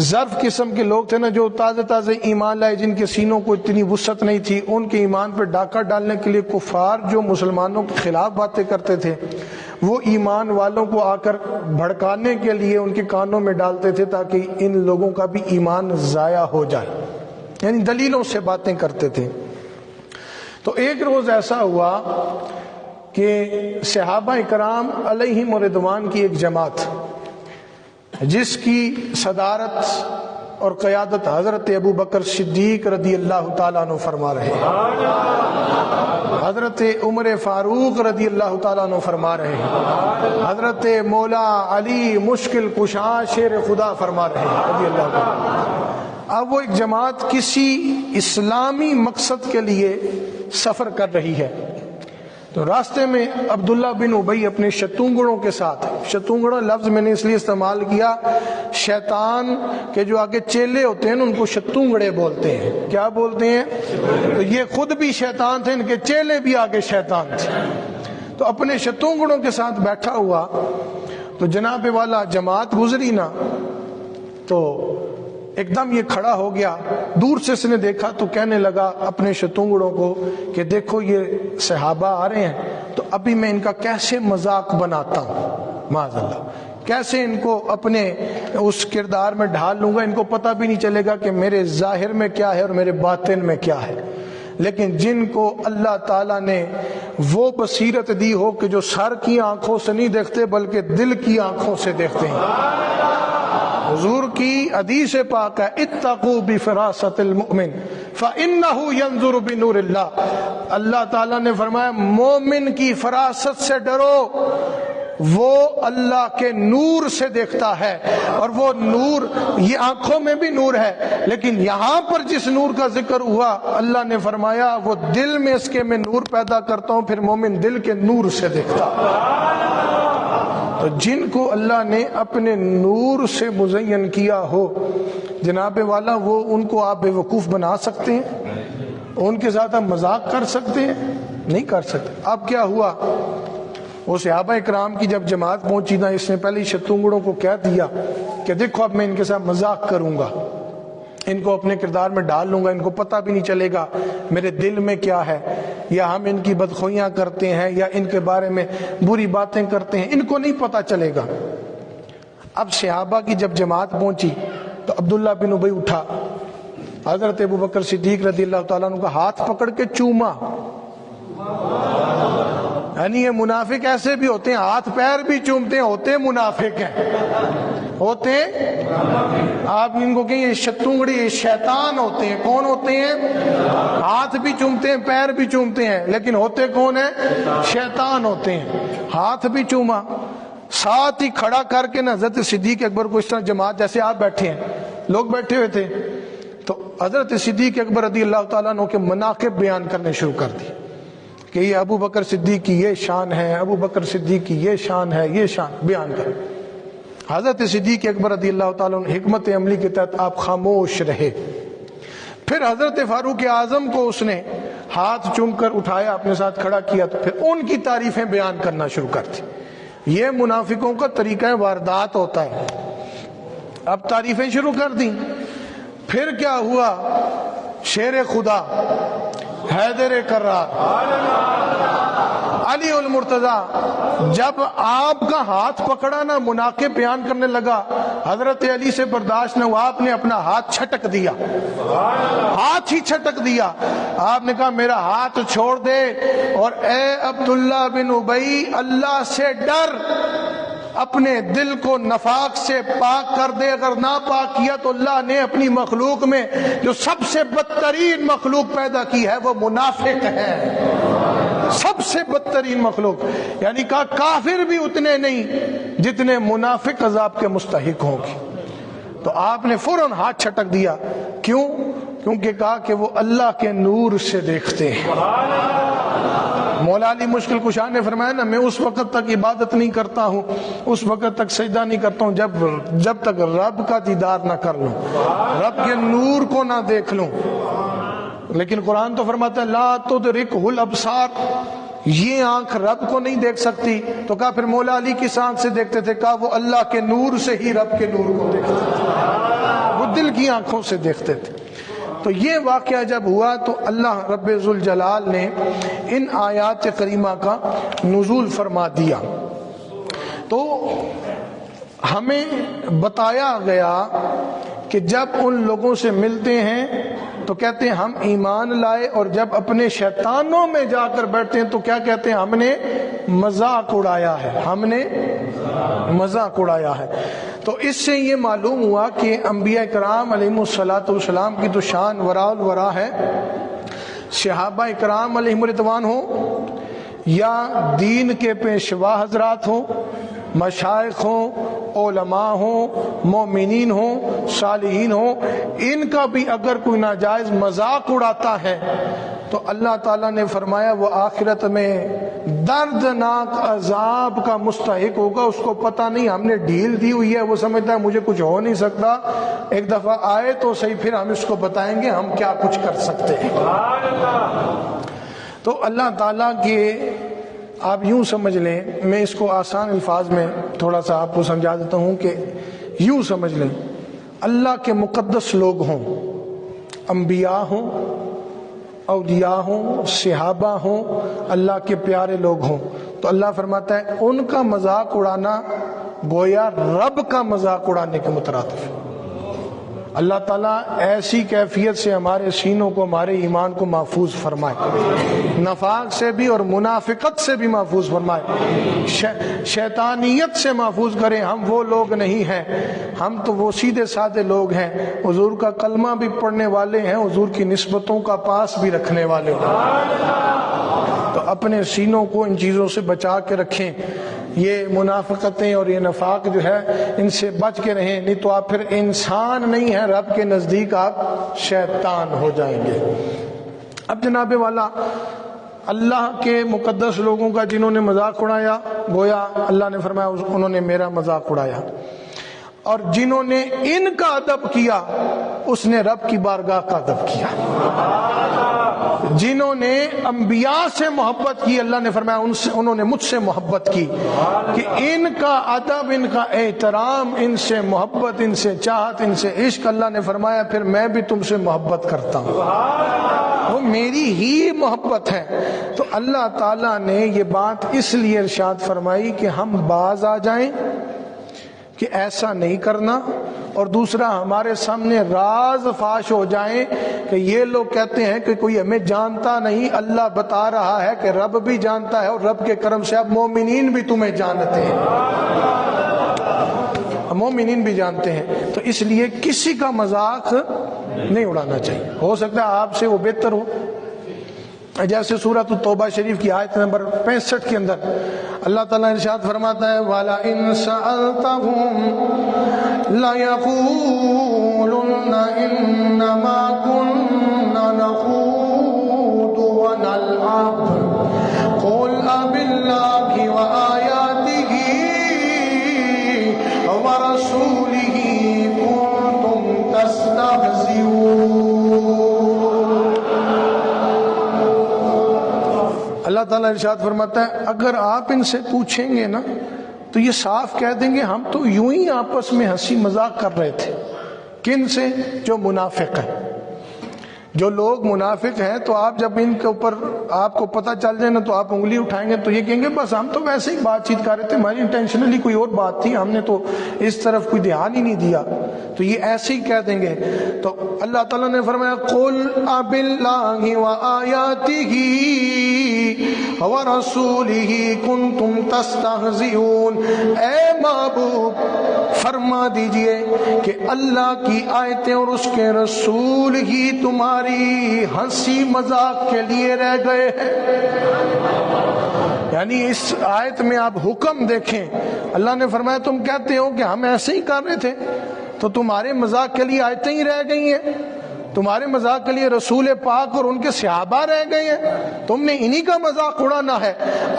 Speaker 2: ظرف قسم کے لوگ تھے نا، جو تازہ تازہ ایمان لائے، جن کے سینوں کو اتنی وسعت نہیں تھی، ان کے ایمان پہ ڈاکہ ڈالنے کے لیے کفار جو مسلمانوں کے خلاف باتیں کرتے تھے وہ ایمان والوں کو آ کر بھڑکانے کے لیے ان کے کانوں میں ڈالتے تھے تاکہ ان لوگوں کا بھی ایمان ضائع ہو جائے، یعنی دلیلوں سے باتیں کرتے تھے. تو ایک روز ایسا ہوا کہ صحابہ اکرام علیہم رضوان کی ایک جماعت جس کی صدارت اور قیادت حضرت ابو بکر صدیق رضی اللہ تعالیٰ عنہ فرما رہے ہیں، حضرت عمر فاروق رضی اللہ تعالیٰ عنہ فرما رہے ہیں، حضرت مولا علی مشکل کشا شیر خدا فرما رہے ہیں رضی اللہ تعالیٰ. اب وہ ایک جماعت کسی اسلامی مقصد کے لیے سفر کر رہی ہے. تو راستے میں عبداللہ بن ابی اپنے شتونگڑوں کے ساتھ، شتونگڑا لفظ میں نے اس لیے استعمال کیا، شیطان کے جو آگے چیلے ہوتے ہیں ان کو شتونگڑے بولتے ہیں. کیا بولتے ہیں؟ تو یہ خود بھی شیطان تھے، ان کے چیلے بھی آگے شیطان تھے. تو اپنے شتونگڑوں کے ساتھ بیٹھا ہوا تو جناب والا جماعت گزری نا، تو ایک دم یہ کھڑا ہو گیا، دور سے اس نے دیکھا تو کہنے لگا اپنے شتونگڑوں کو کہ دیکھو یہ صحابہ آ رہے ہیں، تو ابھی میں ان کا کیسے مذاق بناتا ہوں، معاذ اللہ، کیسے ان کو اپنے اس کردار میں ڈھال لوں گا، ان کو پتہ بھی نہیں چلے گا کہ میرے ظاہر میں کیا ہے اور میرے باطن میں کیا ہے. لیکن جن کو اللہ تعالیٰ نے وہ بصیرت دی ہو کہ جو سر کی آنکھوں سے نہیں دیکھتے بلکہ دل کی آنکھوں سے دیکھتے ہیں. حضور کی حدیث پاک ہے اتقوا بفراست المؤمن فإنه ينظر بنور اللہ. اللہ تعالیٰ نے فرمایا مومن کی فراست سے ڈرو، وہ اللہ کے نور سے دیکھتا ہے، اور وہ نور یہ آنکھوں میں بھی نور ہے، لیکن یہاں پر جس نور کا ذکر ہوا اللہ نے فرمایا وہ دل میں اس کے میں نور پیدا کرتا ہوں، پھر مومن دل کے نور سے دیکھتا. تو جن کو اللہ نے اپنے نور سے مزین کیا ہو جناب والا، وہ ان کو آپ بے وقوف بنا سکتے ہیں؟ ان کے ساتھ آپ مذاق کر سکتے ہیں؟ نہیں کر سکتے. اب کیا ہوا، وہ صحابہ اکرام کی جب جماعت پہنچی نا، اس نے پہلے شتونگڑوں کو کہہ دیا کہ دیکھو اب میں ان کے ساتھ مذاق کروں گا، ان کو اپنے کردار میں ڈال لوں گا، ان کو پتہ بھی نہیں چلے گا میرے دل میں کیا ہے، یا ہم ان کی بدخویاں کرتے ہیں یا ان کے بارے میں بری باتیں کرتے ہیں، ان کو نہیں پتہ چلے گا. اب صحابہ کی جب جماعت پہنچی تو عبداللہ بن ابی اٹھا، حضرت ابو بکر صدیق رضی اللہ تعالیٰ عنہ کا ہاتھ پکڑ کے چوما. یعنی یہ منافق ایسے بھی ہوتے ہیں، ہاتھ پیر بھی چومتے ہیں، ہوتے منافق ہیں، ہوتے آپ ان کو کہیں یہ شتونگڑی، یہ شیطان ہوتے ہیں. کون ہوتے ہیں؟ ہاتھ بھی چومتے ہیں پیر بھی چومتے ہیں، لیکن ہوتے کون ہیں؟ شیطان ہوتے ہیں. ہاتھ بھی چوما، ساتھ ہی کھڑا کر کے نا حضرت صدیق اکبر کو اس طرح جماعت جیسے آپ بیٹھے ہیں، لوگ بیٹھے ہوئے تھے، تو حضرت صدیق اکبر رضی اللہ تعالیٰ عنہ کے مناقب بیان کرنے شروع کر دی کہ یہ ابو بکر صدیق کی یہ شان ہے، ابو بکر صدیق کی یہ شان ہے، یہ شان بیان کر. حضرت صدیق اکبر رضی اللہ تعالیٰ عنہ حکمت عملی کے تحت آپ خاموش رہے. پھر حضرت فاروق اعظم کو اس نے ہاتھ چوم کر اٹھایا، اپنے ساتھ کھڑا کیا، تو پھر ان کی تعریفیں بیان کرنا شروع کر دی. یہ منافقوں کا طریقہ واردات ہوتا ہے. اب تعریفیں شروع کر دیں. پھر کیا ہوا؟ شیر خدا، حیدر کرار، علی المرتضی جب آپ کا ہاتھ پکڑا نا، مناقب بیان کرنے لگا، حضرت علی سے برداشت نہ ہوا، آپ نے اپنا ہاتھ چھٹک دیا، ہاتھ ہی چھٹک دیا. آپ نے کہا میرا ہاتھ چھوڑ دے، اور اے عبداللہ بن ابی، اللہ سے ڈر، اپنے دل کو نفاق سے پاک کر دے. اگر نہ پاک کیا تو اللہ نے اپنی مخلوق میں جو سب سے بدترین مخلوق پیدا کی ہے وہ منافق ہے، سب سے بدترین مخلوق. یعنی کہا کافر بھی اتنے نہیں جتنے منافق عذاب کے مستحق ہوں گے. تو آپ نے فوراً ہاتھ چھٹک دیا. کیوں؟ کیونکہ کہا کہ وہ اللہ کے نور سے دیکھتے ہیں. مولا علی مشکل کشا نے فرمایا نا، میں اس وقت تک عبادت نہیں کرتا ہوں، اس وقت تک سجدہ نہیں کرتا ہوں جب تک رب کا دیدار نہ کر لوں، رب کے نور کو نہ دیکھ لوں. لیکن قرآن تو فرماتا ہے لا تدرکہ الابصار، یہ آنکھ رب کو نہیں دیکھ سکتی. تو کہا پھر مولا علی کس آنکھ سے دیکھتے تھے؟ کہا وہ اللہ کے نور سے ہی رب کے نور کو دیکھتے تھے، وہ دل کی آنکھوں سے دیکھتے تھے. تو یہ واقعہ جب ہوا تو اللہ رب ذوالجلال نے ان آیات کریمہ کا نزول فرما دیا. تو ہمیں بتایا گیا کہ جب ان لوگوں سے ملتے ہیں تو کہتے ہیں ہم ایمان لائے، اور جب اپنے شیطانوں میں جا کر بیٹھتے ہیں تو کیا کہتے ہیں؟ ہم نے مذاق اڑایا ہے، ہم نے مذاق اڑایا ہے. تو اس سے یہ معلوم ہوا کہ انبیاء کرام علیہم الصلاۃ والسلام کی تو شان وراء الورا ہے. صحابہ کرام علیہم رضوان ہوں یا دین کے پیشوا حضرات ہوں، مشائخ ہوں، علماء ہوں، مومنین ہوں، صالحین ہوں، ان کا بھی اگر کوئی ناجائز مذاق اڑاتا ہے تو اللہ تعالیٰ نے فرمایا وہ آخرت میں دردناک عذاب کا مستحق ہوگا. اس کو پتہ نہیں ہم نے ڈھیل دی ہوئی ہے، وہ سمجھتا ہے مجھے کچھ ہو نہیں سکتا، ایک دفعہ آئے تو صحیح، پھر ہم اس کو بتائیں گے ہم کیا کچھ کر سکتے ہیں. تو اللہ تعالیٰ کے آپ یوں سمجھ لیں، میں اس کو آسان الفاظ میں تھوڑا سا آپ کو سمجھا دیتا ہوں کہ یوں سمجھ لیں، اللہ کے مقدس لوگ ہوں، انبیاء ہوں، اولیاء ہوں، صحابہ ہوں، اللہ کے پیارے لوگ ہوں، تو اللہ فرماتا ہے ان کا مذاق اڑانا گویا رب کا مذاق اڑانے کے مترادف ہے. اللہ تعالیٰ ایسی کیفیت سے ہمارے سینوں کو، ہمارے ایمان کو محفوظ فرمائے، نفاق سے بھی اور منافقت سے بھی محفوظ فرمائے، شیطانیت سے محفوظ کریں. ہم وہ لوگ نہیں ہیں، ہم تو وہ سیدھے سادے لوگ ہیں، حضور کا کلمہ بھی پڑھنے والے ہیں، حضور کی نسبتوں کا پاس بھی رکھنے والے ہیں. تو اپنے سینوں کو ان چیزوں سے بچا کے رکھیں. یہ منافقتیں اور یہ نفاق جو ہے ان سے بچ کے رہیں، نہیں تو آپ پھر انسان نہیں ہیں، رب کے نزدیک آپ شیطان ہو جائیں گے. اب جناب والا اللہ کے مقدس لوگوں کا جنہوں نے مذاق اڑایا، گویا اللہ نے فرمایا انہوں نے میرا مذاق اڑایا، اور جنہوں نے ان کا ادب کیا اس نے رب کی بارگاہ کا ادب کیا. جنہوں نے انبیاء سے محبت کی، اللہ نے فرمایا انہوں نے مجھ سے محبت کی، کہ ان کا ادب، ان کا احترام، ان سے محبت، ان سے چاہت، ان سے عشق، اللہ نے فرمایا پھر میں بھی تم سے محبت کرتا ہوں، وہ میری ہی محبت ہے. تو اللہ تعالیٰ نے یہ بات اس لیے ارشاد فرمائی کہ ہم باز آ جائیں کہ ایسا نہیں کرنا، اور دوسرا ہمارے سامنے راز فاش ہو جائیں کہ یہ لوگ کہتے ہیں کہ کوئی ہمیں جانتا نہیں، اللہ بتا رہا ہے کہ رب بھی جانتا ہے، اور رب کے کرم سے اب مومنین بھی تمہیں جانتے ہیں، مومنین بھی جانتے ہیں. تو اس لیے کسی کا مذاق نہیں اڑانا چاہیے. ہو سکتا ہے آپ سے وہ بہتر ہو. جیسے سورۃ التوبہ شریف کی آیت نمبر 65 کے اندر اللہ تعالیٰ ارشاد فرماتا ہے وَلَئِن سَأَلْتَهُمْ لَيَقُولُنَّ إِنَّمَا كُنَّا نَخُوضُ وَنَلْعَبُ قُلْ أَبِاللَّهِ وَآيَاتِهِ تعالیٰ ارشاد فرماتا ہے اگر آپ ان سے پوچھیں گے نا تو یہ صاف کہہ دیں گے ہم تو یوں ہی آپس میں ہنسی مذاق کر رہے تھے. کن سے؟ جو منافق ہیں. جو لوگ منافق ہیں تو آپ جب ان کے اوپر آپ کو پتہ چل جائے نا تو آپ انگلی اٹھائیں گے تو یہ کہیں گے بس ہم تو ویسے ہی بات چیت کر رہے تھے, ہماری انٹینشنلی کوئی اور بات تھی, ہم نے تو اس طرف کوئی دھیان ہی نہیں دیا. تو یہ ایسے ہی کہہ دیں گے. تو اللہ تعالیٰ نے فرمایا قل اب اللہ وآیاتہ ورسولہ کنتم تستہزئون. اے محبوب فرما دیجئے کہ اللہ کی آیتیں اور اس کے رسول ہی تمہاری ہنسی مذاق کے لیے رہ گئے ہیں. یعنی اس آیت میں آپ حکم دیکھیں, اللہ نے فرمایا تم کہتے ہو کہ ہم ایسے ہی کر رہے تھے تو تمہارے مذاق کے لیے آیتیں ہی رہ گئی ہیں, تمہارے مذاق کے لیے رسول پاک اور ان کے صحابہ رہ گئے ہیں, تم نے انہی کا مذاق اڑانا ہے.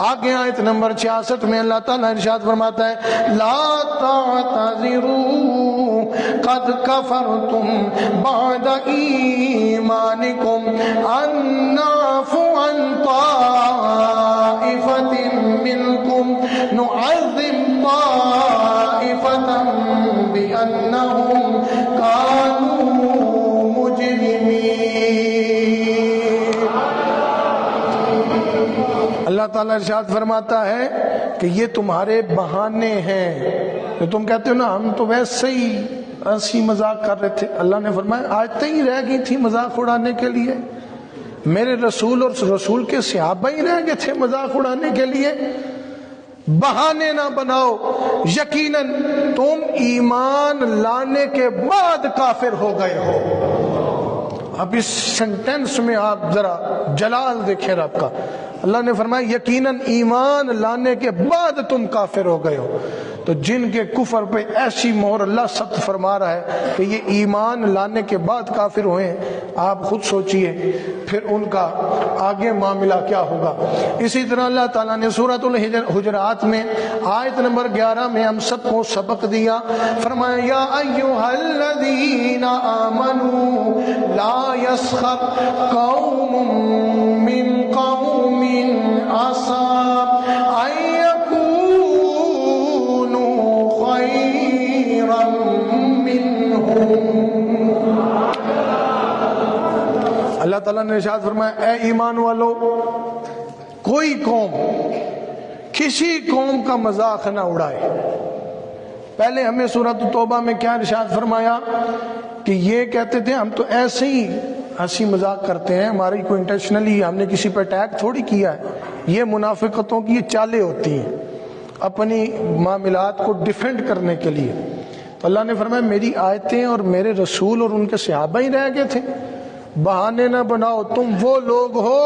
Speaker 2: آگے آیت نمبر 66 میں اللہ تعالیٰ ارشاد فرماتا ہے لا تعتذروا قد کفرتم بعد ایمانکم ان نعفو عن طائفة منکم نعذب طائفة بأنہم کانوا اللہ تعالیٰ ارشاد فرماتا ہے کہ یہ تمہارے بہانے ہیں جو تم کہتے ہو نا ہم تو ویسے ہی ہنسی مذاق کر رہے تھے. اللہ نے فرمایا آیتیں ہی رہ گئی تھی مذاق اڑانے کے لیے, میرے رسول اور رسول کے صحابہ ہی رہ گئے تھے مذاق اڑانے کے لیے. بہانے نہ بناؤ, یقیناً تم ایمان لانے کے بعد کافر ہو گئے ہو. اب اس سنٹینس میں آپ ذرا جلال دیکھیں رب کا. اللہ نے فرمایا یقیناً ایمان لانے کے بعد تم کافر ہو گئے ہو. تو جن کے کفر پہ ایسی مہر اللہ سخت فرما رہا ہے کہ یہ ایمان لانے کے بعد کافر ہوئے, آپ خود سوچئے پھر ان کا آگے معاملہ کیا ہوگا. اسی طرح اللہ تعالیٰ نے سورۃ الحجرات میں آیت نمبر 11 میں ہم سب کو سبق دیا. فرمایا یا ایھا الذین آمنوا لا یسخر قوم من قوم عسى ان اللہ تعالیٰ نے ارشاد فرمایا اے ایمان والو کوئی قوم کسی قوم کا مذاق نہ اڑائے. پہلے ہمیں سورۃ توبہ میں کیا ارشاد فرمایا کہ یہ کہتے تھے ہم تو ایسے ہی ہنسی مذاق کرتے ہیں, ہماری کوئی انٹینشنلی ہم نے کسی پر اٹیک تھوڑی کیا ہے. یہ منافقتوں کی یہ چالیں ہوتی ہیں اپنی معاملات کو ڈیفینڈ کرنے کے لیے. تو اللہ نے فرمایا میری آیتیں اور میرے رسول اور ان کے صحابہ ہی رہ گئے تھے. بہانے نہ بناؤ, تم وہ لوگ ہو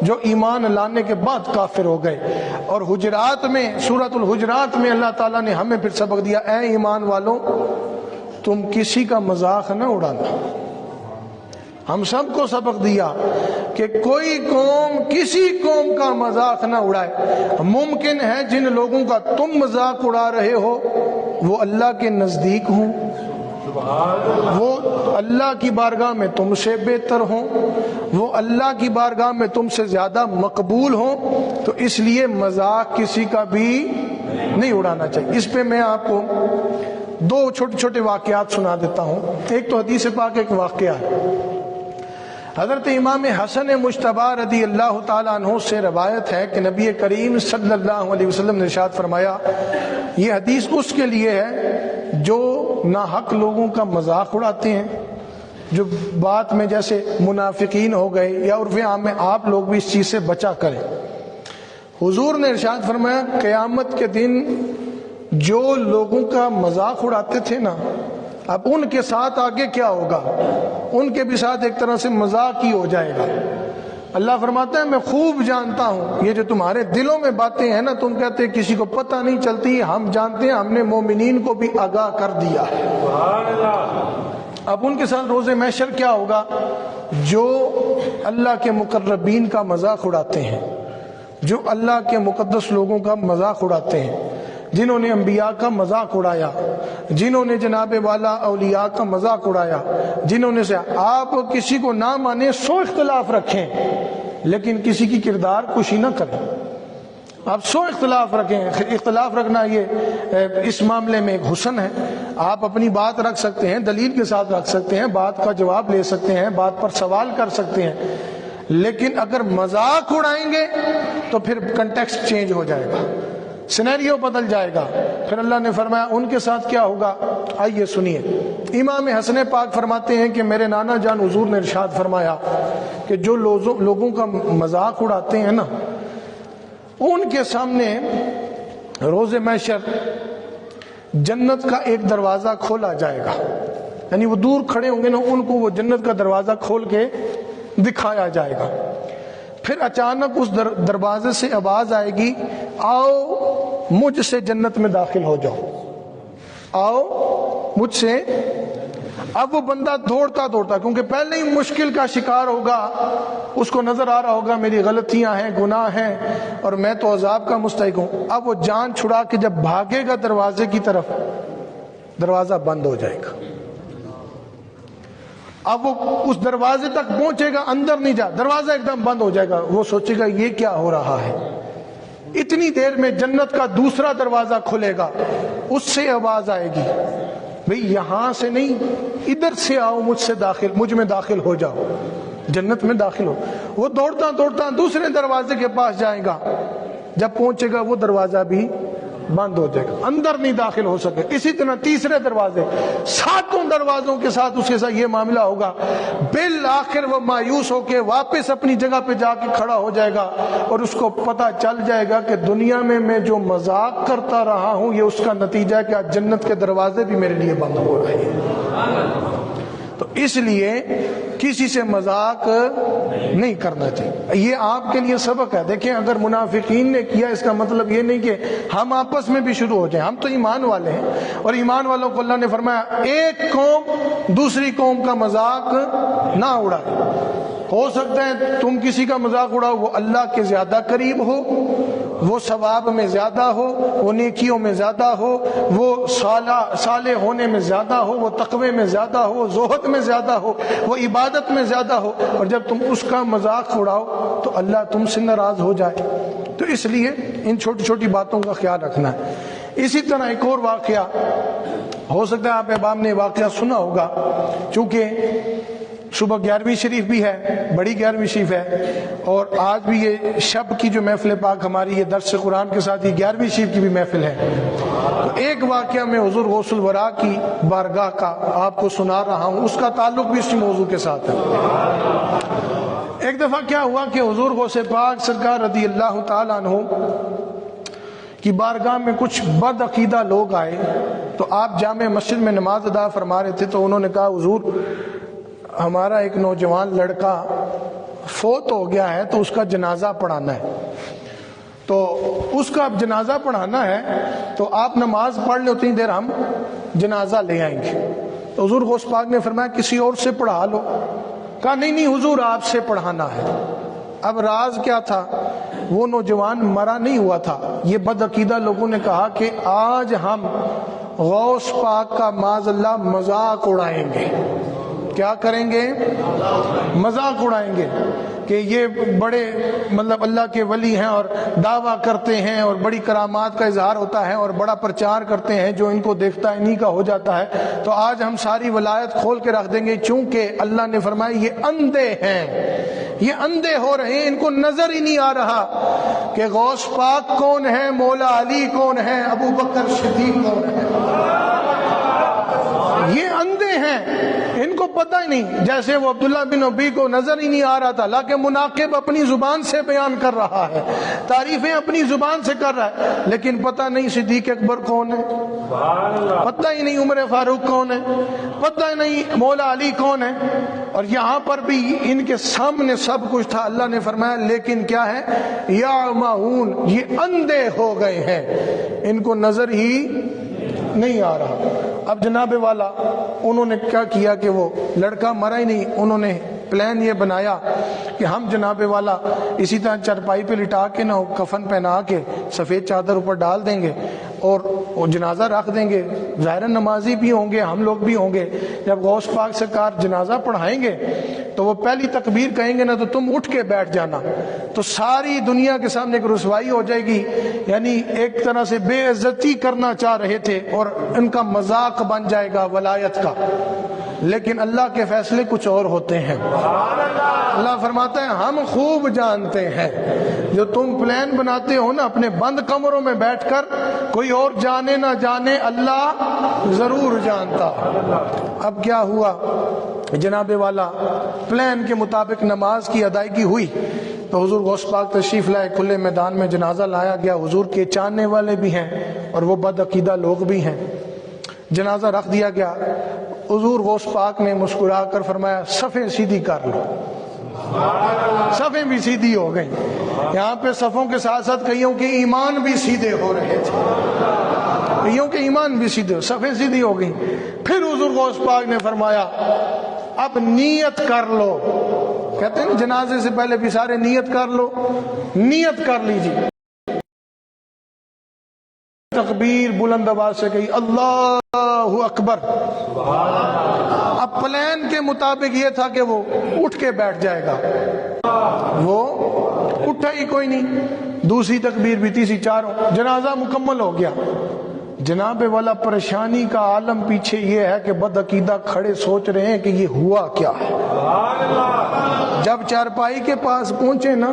Speaker 2: جو ایمان لانے کے بعد کافر ہو گئے. اور حجرات میں سورۃ الحجرات میں اللہ تعالیٰ نے ہمیں پھر سبق دیا اے ایمان والو تم کسی کا مذاق نہ اڑانا. ہم سب کو سبق دیا کہ کوئی قوم کسی قوم کا مذاق نہ اڑائے. ممکن ہے جن لوگوں کا تم مذاق اڑا رہے ہو وہ اللہ کے نزدیک ہوں, وہ اللہ کی بارگاہ میں تم سے بہتر ہوں, وہ اللہ کی بارگاہ میں تم سے زیادہ مقبول ہوں. تو اس لیے مذاق کسی کا بھی نہیں اڑانا چاہیے. اس پہ میں آپ کو دو چھوٹے چھوٹے واقعات سنا دیتا ہوں. ایک تو حدیث پاک ایک واقعہ ہے. حضرت امام حسن مجتبی رضی اللہ تعالیٰ عنہ سے روایت ہے کہ نبی کریم صلی اللہ علیہ وسلم نے ارشاد فرمایا, یہ حدیث اس کے لیے ہے جو ناحق لوگوں کا مذاق اڑاتے ہیں, جو بات میں جیسے منافقین ہو گئے یا عرف عام میں آپ لوگ بھی اس چیز سے بچا کریں. حضور نے ارشاد فرمایا قیامت کے دن جو لوگوں کا مذاق اڑاتے تھے نا, اب ان کے ساتھ آگے کیا ہوگا, ان کے بھی ساتھ ایک طرح سے مذاق ہی ہو جائے گا. اللہ فرماتا ہے میں خوب جانتا ہوں یہ جو تمہارے دلوں میں باتیں ہیں نا, تم کہتے ہیں کسی کو پتہ نہیں چلتی, ہم جانتے ہیں, ہم نے مومنین کو بھی آگاہ کر دیا ہے. اب ان کے ساتھ روز محشر کیا ہوگا, جو اللہ کے مقربین کا مذاق اڑاتے ہیں, جو اللہ کے مقدس لوگوں کا مذاق اڑاتے ہیں, جنہوں نے انبیاء کا مذاق اڑایا, جنہوں نے جناب والا اولیاء کا مذاق اڑایا, جنہوں نے سے آپ کسی کو نہ مانے, سو اختلاف رکھیں, لیکن کسی کی کردار کشی نہ کریں. آپ سو اختلاف رکھیں، اختلاف رکھنا یہ اس معاملے میں ایک حسن ہے. آپ اپنی بات رکھ سکتے ہیں، دلیل کے ساتھ رکھ سکتے ہیں، بات کا جواب لے سکتے ہیں، بات پر سوال کر سکتے ہیں، لیکن اگر مذاق اڑائیں گے تو پھر کنٹیکسٹ چینج ہو جائے گا، سینیریو بدل جائے گا. پھر اللہ نے فرمایا ان کے ساتھ کیا ہوگا. آئیے سنیے. امام حسن پاک فرماتے ہیں کہ میرے نانا جان حضور نے ارشاد فرمایا کہ جو لوگوں کا مذاق اڑاتے ہیں نا، ان کے سامنے روز محشر جنت کا ایک دروازہ کھولا جائے گا. یعنی وہ دور کھڑے ہوں گے نا، ان کو وہ جنت کا دروازہ کھول کے دکھایا جائے گا. پھر اچانک اس دروازے سے آواز آئے گی، آؤ مجھ سے جنت میں داخل ہو جاؤ، آؤ مجھ سے. اب وہ بندہ دوڑتا کیونکہ پہلے ہی مشکل کا شکار ہوگا، اس کو نظر آ رہا ہوگا میری غلطیاں ہیں، گناہ ہیں، اور میں تو عذاب کا مستحق ہوں. اب وہ جان چھڑا کے جب بھاگے گا دروازے کی طرف، دروازہ بند ہو جائے گا. اب وہ اس دروازے تک پہنچے گا، اندر نہیں جا، دروازہ ایک دم بند ہو جائے گا. وہ سوچے گا یہ کیا ہو رہا ہے. اتنی دیر میں جنت کا دوسرا دروازہ کھلے گا، اس سے آواز آئے گی، بھئی یہاں سے نہیں، ادھر سے آؤ، مجھ میں داخل ہو جاؤ، جنت میں داخل ہو. وہ دوڑتا دوسرے دروازے کے پاس جائے گا. جب پہنچے گا وہ دروازہ بھی بند ہو جائے گا، اندر نہیں داخل ہو سکے. اسی طرح تیسرے دروازے، 7 دروازوں کے ساتھ اس کے ساتھ یہ معاملہ ہوگا. بالآخر وہ مایوس ہو کے واپس اپنی جگہ پہ جا کے کھڑا ہو جائے گا، اور اس کو پتہ چل جائے گا کہ دنیا میں جو مذاق کرتا رہا ہوں یہ اس کا نتیجہ ہے کہ آج جنت کے دروازے بھی میرے لیے بند ہو رہے ہیں. تو اس لیے کسی سے مذاق نہیں کرنا چاہیے. یہ آپ کے لیے سبق ہے. دیکھیں اگر منافقین نے کیا، اس کا مطلب یہ نہیں کہ ہم آپس میں بھی شروع ہو جائیں. ہم تو ایمان والے ہیں، اور ایمان والوں کو اللہ نے فرمایا ایک قوم دوسری قوم کا مذاق نہ اڑائے. ہو سکتا ہے تم کسی کا مذاق اڑاؤ، وہ اللہ کے زیادہ قریب ہو، وہ ثواب میں زیادہ ہو، وہ نیکیوں میں زیادہ ہو، وہ صالح ہونے میں زیادہ ہو، وہ تقوی میں زیادہ ہو، وہ زہد میں زیادہ ہو، وہ عبادت میں زیادہ ہو. اور جب تم اس کا مذاق اڑاؤ تو اللہ تم سے ناراض ہو جائے. تو اس لیے ان چھوٹی چھوٹی باتوں کا خیال رکھنا ہے. اسی طرح ایک اور واقعہ ہو سکتا ہے آپ احباب نے واقعہ سنا ہوگا، چونکہ صبح 11ویں شریف بھی ہے، بڑی 11ویں شریف ہے، اور آج بھی یہ شب کی جو محفل پاک ہماری یہ درس قرآن کے ساتھ یہ 11ویں شریف کی بھی محفل ہے. تو ایک واقعہ میں حضور غوث الورا کی بارگاہ کا آپ کو سنا رہا ہوں، اس کا تعلق بھی اسی موضوع کے ساتھ ہے. ایک دفعہ کیا ہوا کہ حضور غوث پاک سرکار رضی اللہ تعالیٰ عنہ کی بارگاہ میں کچھ بد عقیدہ لوگ آئے. تو آپ جامع مسجد میں نماز ادا فرما رہے تھے، تو انہوں نے کہا حضور ہمارا ایک نوجوان لڑکا فوت ہو گیا ہے تو اس کا جنازہ پڑھانا ہے. تو اس کا جنازہ پڑھانا ہے تو آپ نماز پڑھ لیں، اتنی دیر ہم جنازہ لے آئیں گے. تو حضور غوث پاک نے فرمایا کسی اور سے پڑھا لو. کہا نہیں حضور آپ سے پڑھانا ہے. اب راز کیا تھا، وہ نوجوان مرا نہیں ہوا تھا. یہ بد عقیدہ لوگوں نے کہا کہ آج ہم غوث پاک کا معاذ اللہ مذاق اڑائیں گے. کیا کریں گے؟ مذاق اڑائیں گے کہ یہ بڑے مطلب اللہ کے ولی ہیں اور دعویٰ کرتے ہیں اور بڑی کرامات کا اظہار ہوتا ہے اور بڑا پرچار کرتے ہیں، جو ان کو دیکھتا ہے انہی کا ہو جاتا ہے. تو آج ہم ساری ولایت کھول کے رکھ دیں گے، چونکہ اللہ نے فرمایا یہ اندھے ہیں، یہ اندھے ہو رہے ہیں، ان کو نظر ہی نہیں آ رہا کہ غوث پاک کون ہے، مولا علی کون ہے، ابو بکر صدیق کون ہے. یہ اندھے ہیں، ان کو پتہ ہی نہیں. جیسے وہ عبداللہ بن ابی کو نظر ہی نہیں آ رہا تھا، لیکن مناقب اپنی زبان سے بیان کر رہا ہے، تعریفیں اپنی زبان سے کر رہا ہے، لیکن پتہ نہیں صدیق اکبر کون ہے، پتہ ہی نہیں عمر فاروق کون ہے، پتہ ہی نہیں مولا علی کون ہے. اور یہاں پر بھی ان کے سامنے سب کچھ تھا. اللہ نے فرمایا لیکن کیا ہے، یعمہون، یہ اندھے ہو گئے ہیں، ان کو نظر ہی نہیں آ رہا. اب جناب والا انہوں نے کیا کیا کہ وہ لڑکا مرا ہی نہیں، انہوں نے پلان یہ بنایا کہ ہم جناب والا اسی طرح چرپائی پہ لٹا کے نہ کفن پہنا کے سفید چادر اوپر ڈال دیں گے اور وہ جنازہ رکھ دیں گے. ظاہر نمازی بھی ہوں گے، ہم لوگ بھی ہوں گے. جب غوث پاک سرکار جنازہ پڑھائیں گے تو وہ پہلی تکبیر کہیں گے نا تو تم اٹھ کے بیٹھ جانا، تو ساری دنیا کے سامنے ایک رسوائی ہو جائے گی، یعنی ایک طرح سے بے عزتی کرنا چاہ رہے تھے اور ان کا مذاق بن جائے گا ولایت کا۔ لیکن اللہ کے فیصلے کچھ اور ہوتے ہیں۔ اللہ فرماتا ہے ہم خوب جانتے ہیں، جو تم پلان بناتے ہو نا اپنے بند کمروں میں بیٹھ کر، کوئی اور جانے نہ جانے، اللہ ضرور جانتا۔ اب کیا ہوا، جناب والا پلان کے مطابق نماز کی ادائیگی ہوئی تو حضور غوث پاک تشریف لائے، کھلے میدان میں جنازہ لایا گیا۔ حضور کے چاہنے والے بھی ہیں اور وہ بد عقیدہ لوگ بھی ہیں۔ جنازہ رکھ دیا گیا، حضور غوث پاک نے مسکرا کر فرمایا صفیں سیدھی کر لو۔ صفیں بھی سیدھی ہو گئیں۔ یہاں پہ صفوں کے ساتھ ساتھ کئیوں کے ایمان بھی سیدھے ہو رہے تھے، کئیوں کے ایمان بھی سیدھے، صفیں سیدھی ہو گئیں۔ پھر حضور غوث پاک نے فرمایا اب نیت کر لو۔ کہتے ہیں جنازے سے پہلے بھی سارے نیت کر لو، نیت کر لیجیے۔ تکبیر بلند آواز سے کہی اللہ اکبر۔ اب پلان کے مطابق یہ تھا کہ وہ اٹھ کے بیٹھ جائے گا، وہ اٹھا ہی کوئی نہیں۔ دوسری تکبیر بھی، تیسری، چاروں، جنازہ مکمل ہو گیا۔ جناب والا پریشانی کا عالم پیچھے یہ ہے کہ بد عقیدہ کھڑے سوچ رہے ہیں کہ یہ ہوا کیا ہے۔ جب چارپائی کے پاس پہنچے نا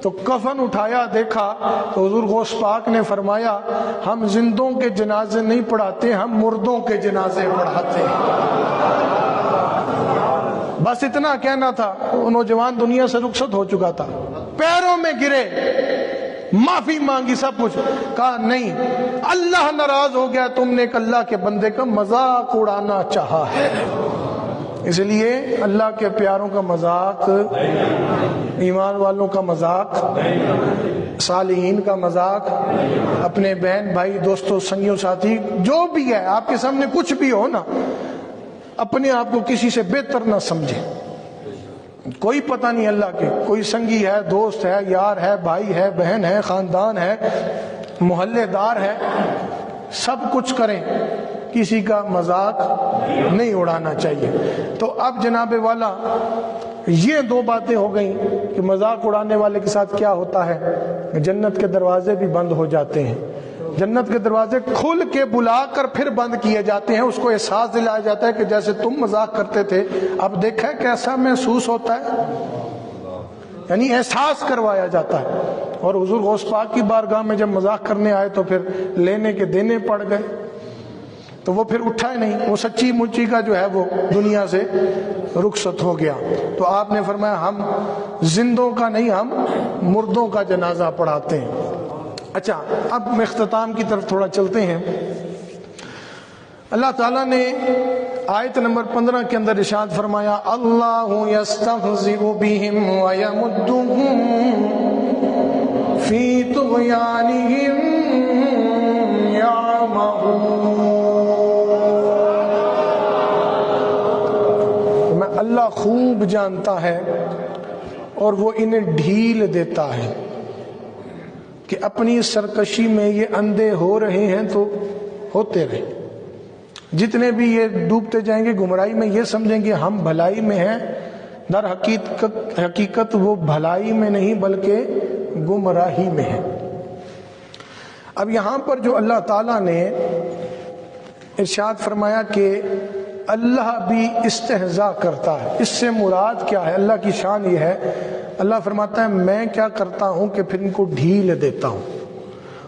Speaker 2: تو کفن اٹھایا، دیکھا تو حضور غوث پاک نے فرمایا ہم زندوں کے جنازے نہیں پڑھاتے، ہم مردوں کے جنازے پڑھاتے ہیں۔ بس اتنا کہنا تھا، وہ نوجوان دنیا سے رخصت ہو چکا تھا، پیروں میں گرے، معافی مانگی، سب کچھ کہا نہیں اللہ ناراض ہو گیا، تم نے ایک اللہ کے بندے کا مذاق اڑانا چاہا ہے، اس لیے اللہ کے پیاروں کا مذاق، ایمان والوں کا مذاق، صالحین کا مذاق، اپنے بہن بھائی دوستوں سنگیوں ساتھی جو بھی ہے آپ کے سامنے کچھ بھی ہو نا، اپنے آپ کو کسی سے بہتر نہ سمجھے۔ کوئی پتہ نہیں اللہ کے، کوئی سنگی ہے، دوست ہے، یار ہے، بھائی ہے، بہن ہے، خاندان ہے، محلے دار ہے، سب کچھ کریں، کسی کا مذاق نہیں اڑانا چاہیے۔ تو اب جناب والا یہ دو باتیں ہو گئیں کہ مذاق اڑانے والے کے ساتھ کیا ہوتا ہے، جنت کے دروازے بھی بند ہو جاتے ہیں، جنت کے دروازے کھل کے بلا کر پھر بند کیے جاتے ہیں، اس کو احساس دلایا جاتا ہے کہ جیسے تم مذاق کرتے تھے اب دیکھا کیسا محسوس ہوتا ہے، یعنی احساس کروایا جاتا ہے۔ اور حضور غوث پاک کی بارگاہ میں جب مذاق کرنے آئے تو پھر لینے کے دینے پڑ گئے، تو وہ پھر اٹھا ہی نہیں، وہ سچی مچی کا جو ہے وہ دنیا سے رخصت ہو گیا۔ تو آپ نے فرمایا ہم زندوں کا نہیں، ہم مردوں کا جنازہ پڑھاتے ہیں۔ اچھا، اب اختتام کی طرف تھوڑا چلتے ہیں۔ اللہ تعالیٰ نے آیت نمبر 15 کے اندر ارشاد فرمایا اللہ یستہزئ بہم ویمدہم فی طغیانہم یعمہون۔ اللہ خوب جانتا ہے اور وہ انہیں ڈھیل دیتا ہے کہ اپنی سرکشی میں یہ اندھے ہو رہے ہیں تو ہوتے رہے، جتنے بھی یہ ڈوبتے جائیں گے گمراہی میں، یہ سمجھیں گے ہم بھلائی میں ہیں، در حقیقت وہ بھلائی میں نہیں بلکہ گمراہی میں ہے۔ اب یہاں پر جو اللہ تعالیٰ نے ارشاد فرمایا کہ اللہ بھی استہزاء کرتا ہے، اس سے مراد کیا ہے؟ اللہ کی شان یہ ہے، اللہ فرماتا ہے میں کیا کرتا ہوں کہ پھر ان کو ڈھیل دیتا ہوں،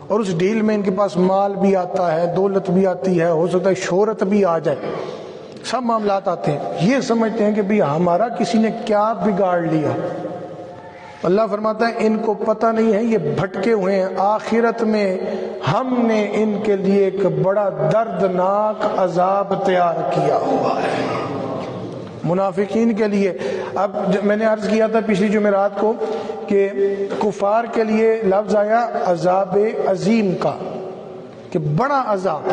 Speaker 2: اور اس ڈھیل میں ان کے پاس مال بھی آتا ہے، دولت بھی آتی ہے، ہو سکتا ہے شہرت بھی آ جائے، سب معاملات آتے ہیں، یہ سمجھتے ہیں کہ بھی ہمارا کسی نے کیا بگاڑ لیا۔ اللہ فرماتا ہے ان کو پتہ نہیں ہے، یہ بھٹکے ہوئے ہیں، آخرت میں ہم نے ان کے لیے ایک بڑا دردناک عذاب تیار کیا ہوا ہے منافقین کے لیے۔ اب میں نے عرض کیا تھا پچھلی جمعرات کو کہ کفار کے لیے لفظ آیا عذاب عظیم کا، کہ بڑا عذاب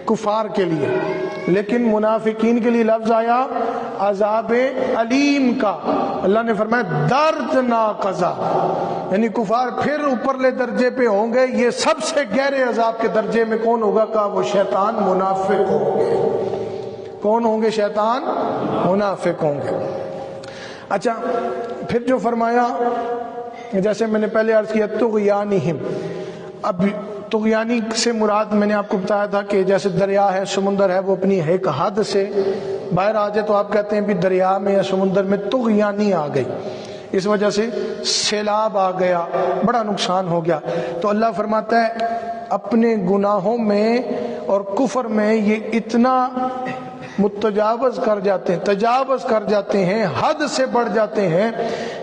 Speaker 2: کفار کے لیے، لیکن منافقین کے لیے لفظ آیا عذاب علیم کا۔ اللہ نے فرمایا دردناک عذاب، یعنی کفار پھر اوپرلے درجے پہ ہوں گے، یہ سب سے گہرے عذاب کے درجے میں کون ہوگا؟ کہا وہ شیطان منافق ہوں گے۔ کون ہوں گے؟ شیطان منافق ہوں گے۔ اچھا پھر جو فرمایا، جیسے میں نے پہلے عرض کیا طغیانہم، اب طغیانی سے مراد میں نے آپ کو بتایا تھا کہ جیسے دریا ہے، سمندر ہے، وہ اپنی ایک حد سے باہر آ جائے تو آپ کہتے ہیں بھی دریا میں یا سمندر میں طغیانی آ گئی، اس وجہ سے سیلاب آ گیا، بڑا نقصان ہو گیا۔ تو اللہ فرماتا ہے اپنے گناہوں میں اور کفر میں یہ اتنا متجاوز کر جاتے ہیں، تجاوز کر جاتے ہیں، حد سے بڑھ جاتے ہیں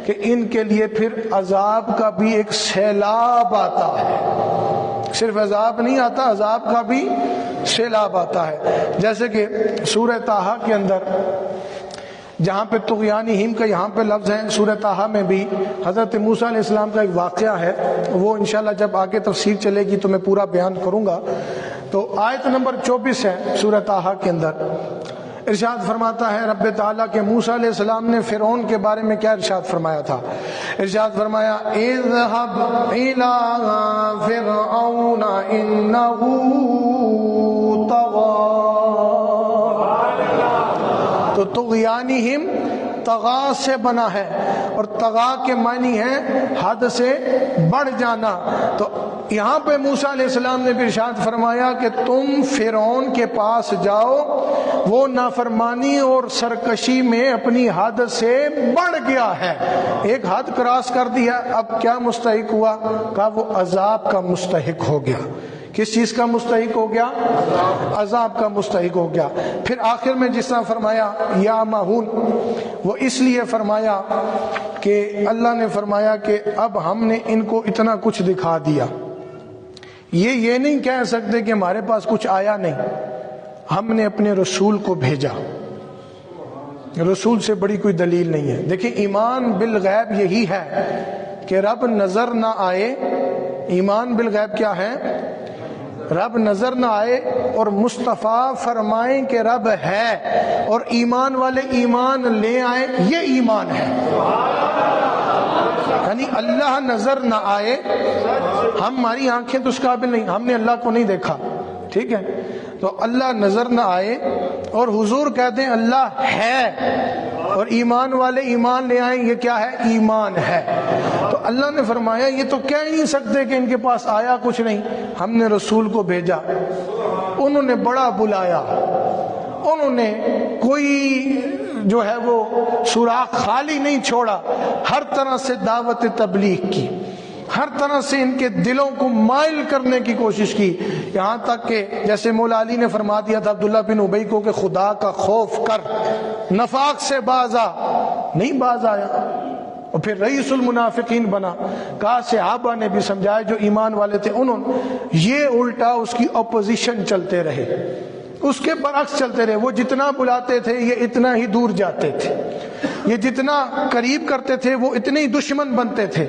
Speaker 2: کہ ان کے لیے پھر عذاب کا بھی ایک سیلاب آتا ہے، صرف عذاب نہیں آتا، عذاب کا بھی سیلاب آتا ہے۔ جیسے کہ سورہ طٰہٰ کے اندر جہاں پہ طغیانہم کا یہاں پہ لفظ ہے، سورہ طٰہٰ میں بھی حضرت موسیٰ علیہ السلام کا ایک واقعہ ہے، وہ انشاءاللہ جب آگے تفسیر چلے گی تو میں پورا بیان کروں گا۔ تو آیت نمبر 24 ہے سورہ طٰہٰ کے اندر، ارشاد فرماتا ہے رب تعالیٰ کہ موسیٰ علیہ السلام نے فرعون کے بارے میں کیا ارشاد فرمایا تھا؟ ارشاد فرمایا اذهب الى فرعون انه طغى، تو طغیانہم طغا سے بنا ہے، اور طغا کے معنی ہے حد سے بڑھ جانا۔ تو یہاں پہ موسیٰ علیہ السلام نے بھی ارشاد فرمایا کہ تم فرعون کے پاس جاؤ، وہ نافرمانی اور سرکشی میں اپنی حد سے بڑھ گیا ہے، ایک حد کراس کر دیا، اب کیا مستحق ہوا؟ کہا وہ عذاب کا مستحق ہو گیا۔ کس چیز کا مستحق ہو گیا؟ عذاب کا مستحق ہو گیا۔ پھر آخر میں جس طرح فرمایا یا ماہون، وہ اس لیے فرمایا کہ اللہ نے فرمایا کہ اب ہم نے ان کو اتنا کچھ دکھا دیا، یہ نہیں کہہ سکتے کہ ہمارے پاس کچھ آیا نہیں، ہم نے اپنے رسول کو بھیجا، رسول سے بڑی کوئی دلیل نہیں ہے۔ دیکھیں ایمان بالغیب یہی ہے کہ رب نظر نہ آئے، ایمان بالغیب کیا ہے؟ رب نظر نہ آئے اور مصطفیٰ فرمائیں کہ رب ہے، اور ایمان والے ایمان لے آئیں، یہ ایمان ہے۔ یعنی اللہ نظر نہ آئے، ہماری آنکھیں تو اس قابل نہیں، ہم نے اللہ کو نہیں دیکھا، ٹھیک ہے، تو اللہ نظر نہ آئے اور حضور کہتے ہیں اللہ ہے، اور ایمان والے ایمان لے آئیں، یہ کیا ہے؟ ایمان ہے۔ تو اللہ نے فرمایا یہ تو کہہ نہیں سکتے کہ ان کے پاس آیا کچھ نہیں، ہم نے رسول کو بھیجا، انہوں نے بڑا بلایا، انہوں نے کوئی جو ہے وہ سوراخ خالی نہیں چھوڑا، ہر طرح سے دعوت تبلیغ کی، ہر طرح سے ان کے دلوں کو مائل کرنے کی کوشش کی، یہاں تک کہ جیسے مولا علی نے فرما دیا تھا عبداللہ بن ابی کو کہ خدا کا خوف کر، نفاق سے باز آ، نہیں باز آیا، اور پھر رئیس المنافقین بنا۔ کہا صحابہ نے بھی سمجھایا جو ایمان والے تھے، انہوں یہ الٹا اس کی اپوزیشن چلتے رہے، اس کے برعکس چلتے رہے، وہ جتنا بلاتے تھے یہ اتنا ہی دور جاتے تھے، یہ جتنا قریب کرتے تھے وہ اتنے ہی دشمن بنتے تھے،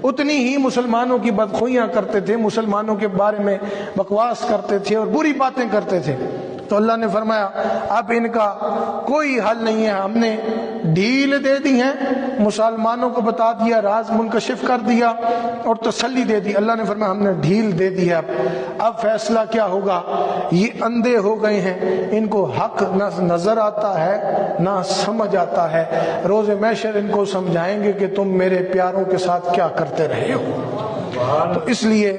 Speaker 2: اتنی ہی مسلمانوں کی بدخوئیاں کرتے تھے، مسلمانوں کے بارے میں بکواس کرتے تھے اور بری باتیں کرتے تھے۔ تو اللہ نے فرمایا اب ان کا کوئی حل نہیں ہے، ہم نے ڈھیل دے دی ہے، مسلمانوں کو بتا دیا، راز منکشف کر دیا اور تسلی دے دی۔ اللہ نے فرمایا ہم نے ڈھیل دے دی ہے، اب فیصلہ کیا ہوگا؟ یہ اندھے ہو گئے ہیں، ان کو حق نہ نظر آتا ہے نہ سمجھ آتا ہے، روز محشر ان کو سمجھائیں گے کہ تم میرے پیاروں کے ساتھ کیا کرتے رہے ہو۔ تو اس لیے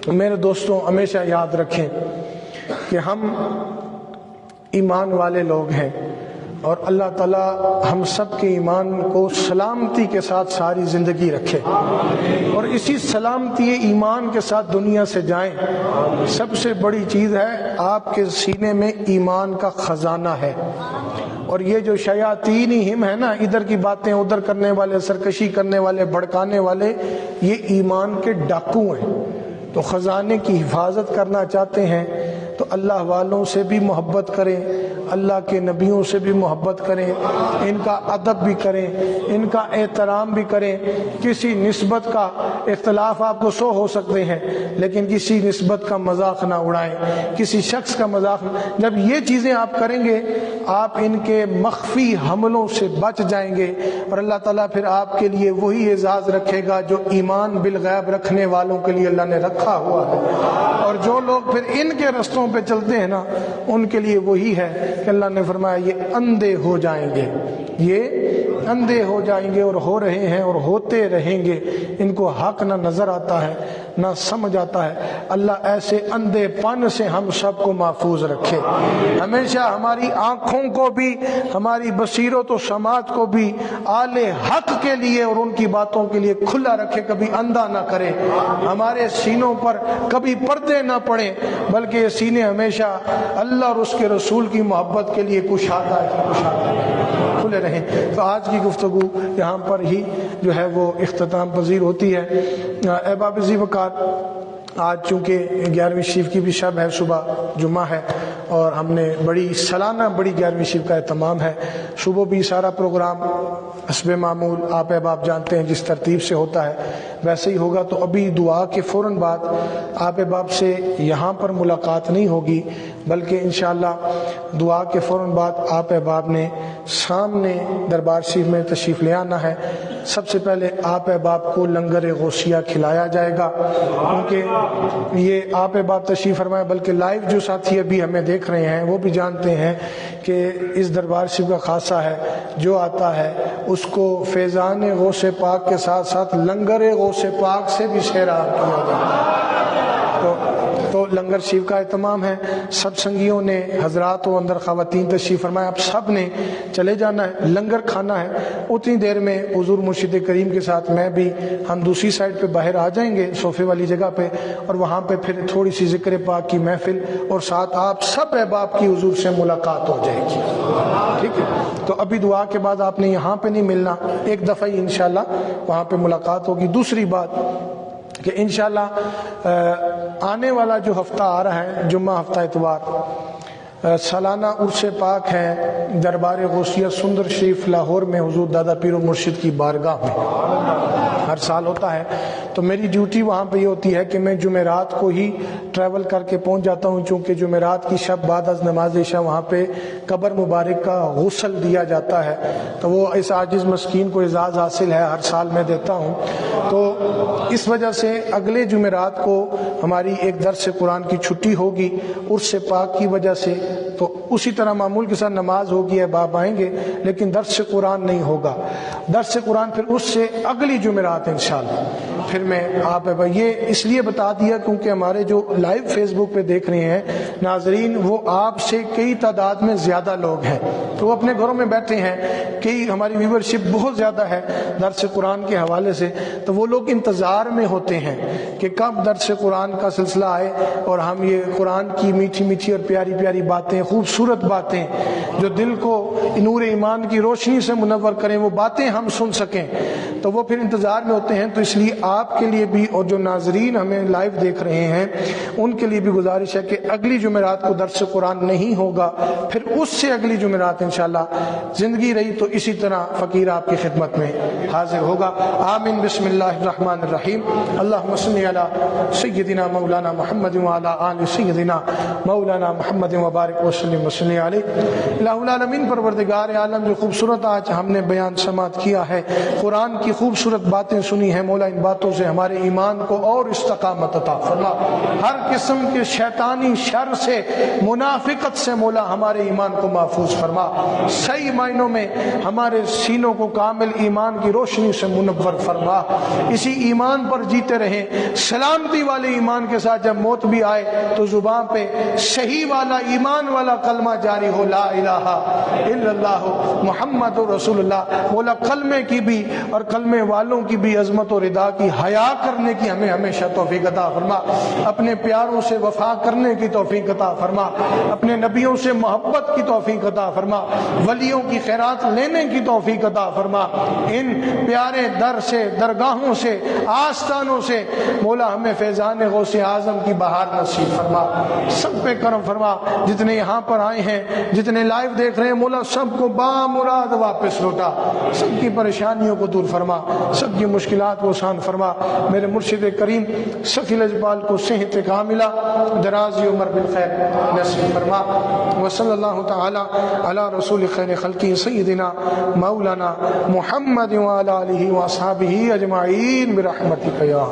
Speaker 2: میرے دوستوں ہمیشہ یاد رکھیں کہ ہم ایمان والے لوگ ہیں، اور اللہ تعالیٰ ہم سب کے ایمان کو سلامتی کے ساتھ ساری زندگی رکھے، اور اسی سلامتی ایمان کے ساتھ دنیا سے جائیں۔ سب سے بڑی چیز ہے آپ کے سینے میں ایمان کا خزانہ ہے، اور یہ جو شیاطین ہم ہے نا، ادھر کی باتیں ادھر کرنے والے، سرکشی کرنے والے، بھڑکانے والے، یہ ایمان کے ڈاکو ہیں۔ تو خزانے کی حفاظت کرنا چاہتے ہیں تو اللہ والوں سے بھی محبت کریں، اللہ کے نبیوں سے بھی محبت کریں، ان کا ادب بھی کریں، ان کا احترام بھی کریں۔ کسی نسبت کا اختلاف آپ کو 100 ہو سکتے ہیں، لیکن کسی نسبت کا مذاق نہ اڑائیں، کسی شخص کا مذاق نہ۔ جب یہ چیزیں آپ کریں گے آپ ان کے مخفی حملوں سے بچ جائیں گے، اور اللہ تعالیٰ پھر آپ کے لیے وہی اعزاز رکھے گا جو ایمان بالغیب رکھنے والوں کے لیے اللہ نے رکھا ہوا ہے۔ اور جو لوگ پھر ان کے رستوں پہ چلتے ہیں نا، ان کے لیے وہی ہے کہ اللہ نے فرمایا یہ اندھے ہو جائیں گے، یہ اندھے ہو جائیں گے اور ہو رہے ہیں اور ہوتے رہیں گے، ان کو حق نہ نظر آتا ہے نہ سمجھ آتا ہے۔ اللہ ایسے اندھے پن سے ہم سب کو محفوظ رکھے، ہمیشہ ہماری آنکھوں کو بھی، ہماری بصیرت و سماعت کو بھی آل حق کے لیے اور ان کی باتوں کے لیے کھلا رکھے، کبھی اندھا نہ کرے، ہمارے سینوں پر کبھی پردے نہ پڑے، بلکہ یہ سینے ہمیشہ اللہ اور اس کے رسول کی محبت کے لیے کشادہ کھلے رہیں۔ تو آج کی گفتگو یہاں پر ہی جو ہے وہ اختتام پذیر ہوتی ہے۔ احباب ذی وقار، آج چونکہ 11ویں شریف کی بھی شب ہے، صبح جمعہ ہے، اور ہم نے سالانہ بڑی 11ویں شریف کا اہتمام ہے۔ صبح بھی سارا پروگرام حسب معمول آپ احباب جانتے ہیں جس ترتیب سے ہوتا ہے ویسے ہی ہوگا۔ تو ابھی دعا کے فوراً بعد آپ احباب سے یہاں پر ملاقات نہیں ہوگی، بلکہ انشاءاللہ دعا کے فوراً بعد آپ احباب نے سامنے دربار شریف میں تشریف لے آنا ہے۔ سب سے پہلے آپ احباب کو لنگر غوثیہ کھلایا جائے گا، کیونکہ یہ آپ احباب تشریف فرمائے، بلکہ لائیو جو ساتھی ابھی ہمیں دیکھ رہے ہیں وہ بھی جانتے ہیں کہ اس دربار شریف کا خاصہ ہے، جو آتا ہے اس کو فیضان غوث پاک کے ساتھ ساتھ لنگر غوث پاک سے بھی سیراب کیا جائے۔ تو لنگر شریف کا اہتمام ہے، سب سنگیوں نے، حضرات و اندر خواتین تشریف فرمائے، آپ سب نے چلے جانا ہے، لنگر کھانا ہے۔ اتنی دیر میں حضور مرشد کریم کے ساتھ میں بھی، ہم دوسری سائڈ پہ باہر آ جائیں گے صوفے والی جگہ پہ، اور وہاں پہ پھر تھوڑی سی ذکر پاک کی محفل، اور ساتھ آپ سب احباب کی حضور سے ملاقات ہو جائے گی، ٹھیک ہے؟ تو ابھی دعا کے بعد آپ نے یہاں پہ نہیں ملنا، ایک دفعہ ہی انشاءاللہ وہاں پہ ملاقات ہوگی۔ دوسری بات کہ انشاءاللہ آنے والا جو ہفتہ آ رہا ہے، جمعہ ہفتہ اتوار، سالانہ عرس پاک ہے دربار غوثیہ سندر شریف لاہور میں حضور دادا پیر و مرشد کی بارگاہ میں، ہر سال ہوتا ہے۔ تو میری ڈیوٹی وہاں پہ یہ ہوتی ہے کہ میں جمعرات کو ہی ٹریول کر کے پہنچ جاتا ہوں، چونکہ جمعرات کی شب بعد از نماز عشاء وہاں پہ قبر مبارک کا غسل دیا جاتا ہے، تو وہ اس عاجز مسکین کو اعزاز حاصل ہے، ہر سال میں دیتا ہوں۔ تو اس وجہ سے اگلے جمعرات کو ہماری ایک درس قرآن کی چھٹی ہوگی عرس پاک کی وجہ سے، تو اسی طرح معمول کے ساتھ نماز ہوگی، احباب آئیں گے، لیکن درس قرآن نہیں ہوگا۔ درس قرآن پھر اس سے اگلی جمعرات انشاءاللہ پھر میں آپ یہ اس لیے بتا دیا کیونکہ ہمارے جو لائیو فیس بک پہ دیکھ رہے ہیں ناظرین، وہ آپ سے کئی تعداد میں زیادہ لوگ ہیں، تو وہ اپنے گھروں میں بیٹھے ہیں، کئی ہماری ویورشپ بہت زیادہ ہے درس قرآن کے حوالے سے، تو وہ لوگ انتظار میں ہوتے ہیں کہ کب درس قرآن کا سلسلہ آئے اور ہم یہ قرآن کی میٹھی میٹھی اور پیاری پیاری باتیں، خوبصورت باتیں جو دل کو نور ایمان کی روشنی سے منور کریں، وہ باتیں ہم سن سکیں، تو وہ پھر انتظار میں ہوتے ہیں۔ تو اس لیے آپ کے لیے بھی اور جو ناظرین ہمیں لائیو دیکھ رہے ہیں ان کے لیے بھی گزارش ہے کہ اگلی جمعرات کو درس قرآن نہیں ہوگا، پھر اس سے اگلی جمعرات انشاءاللہ زندگی رہی تو اسی طرح فقیر آپ کی خدمت میں حاضر ہوگا۔ آمین۔ بسم اللہ الرحمن الرحیم۔ اللہم صلی علی سیدنا مولانا محمد وعلی آل سیدنا مولانا محمد وبارک وسلم وصلی علیہ۔ الہ العالمین پروردگار عالم، جو خوبصورت آج ہم نے بیان سماعت کیا ہے، قرآن کی خوبصورت باتیں سنی ہیں، مولا ان باتوں سے ہمارے ایمان کو اور استقامت عطا فرما، ہر قسم کے شیطانی شر سے، منافقت سے مولا ہمارے ایمان کو محفوظ فرما، صحیح معنوں میں ہمارے سینوں کو کامل ایمان کی روشنی سے منور فرما، اسی ایمان پر جیتے رہیں، سلامتی والے ایمان کے ساتھ جب موت بھی آئے تو زبان پہ صحیح والا ایمان والا کلمہ جاری ہو، لا الہ الا اللہ محمد رسول اللہ۔ مولا کلمے کی بھی اور کلمے والوں کی بھی عظمت اور رضا کی حیا کرنے کی ہمیں ہمیشہ توفیق عطا فرما، اپنے پیاروں سے وفا کرنے کی توفیق عطا فرما، اپنے نبیوں سے محبت کی توفیق عطا فرما، ولیوں کی خیرات لینے کی توفیق عطا فرما، ان پیارے در سے، درگاہوں سے، آستانوں سے مولا ہمیں فیضان غوث اعظم کی بہار نصیب فرما، سب پہ کرم فرما، جتنے یہاں پر آئے ہیں، جتنے لائیو دیکھ رہے ہیں مولا سب کو بامراد واپس لوٹا، سب کی پریشانیوں کو دور فرما، سب کی مشکلات کو آسان فرما، میرے مرشد کریم سخی الاجبال کو صحت کاملہ، درازی عمر بالخیر نصیب فرما، وصلی اللہ تعالی علی رسول خیر خلقی سیدنا مولانا محمد وعلی آلہ واصحابہ اجمعین برحمتک یا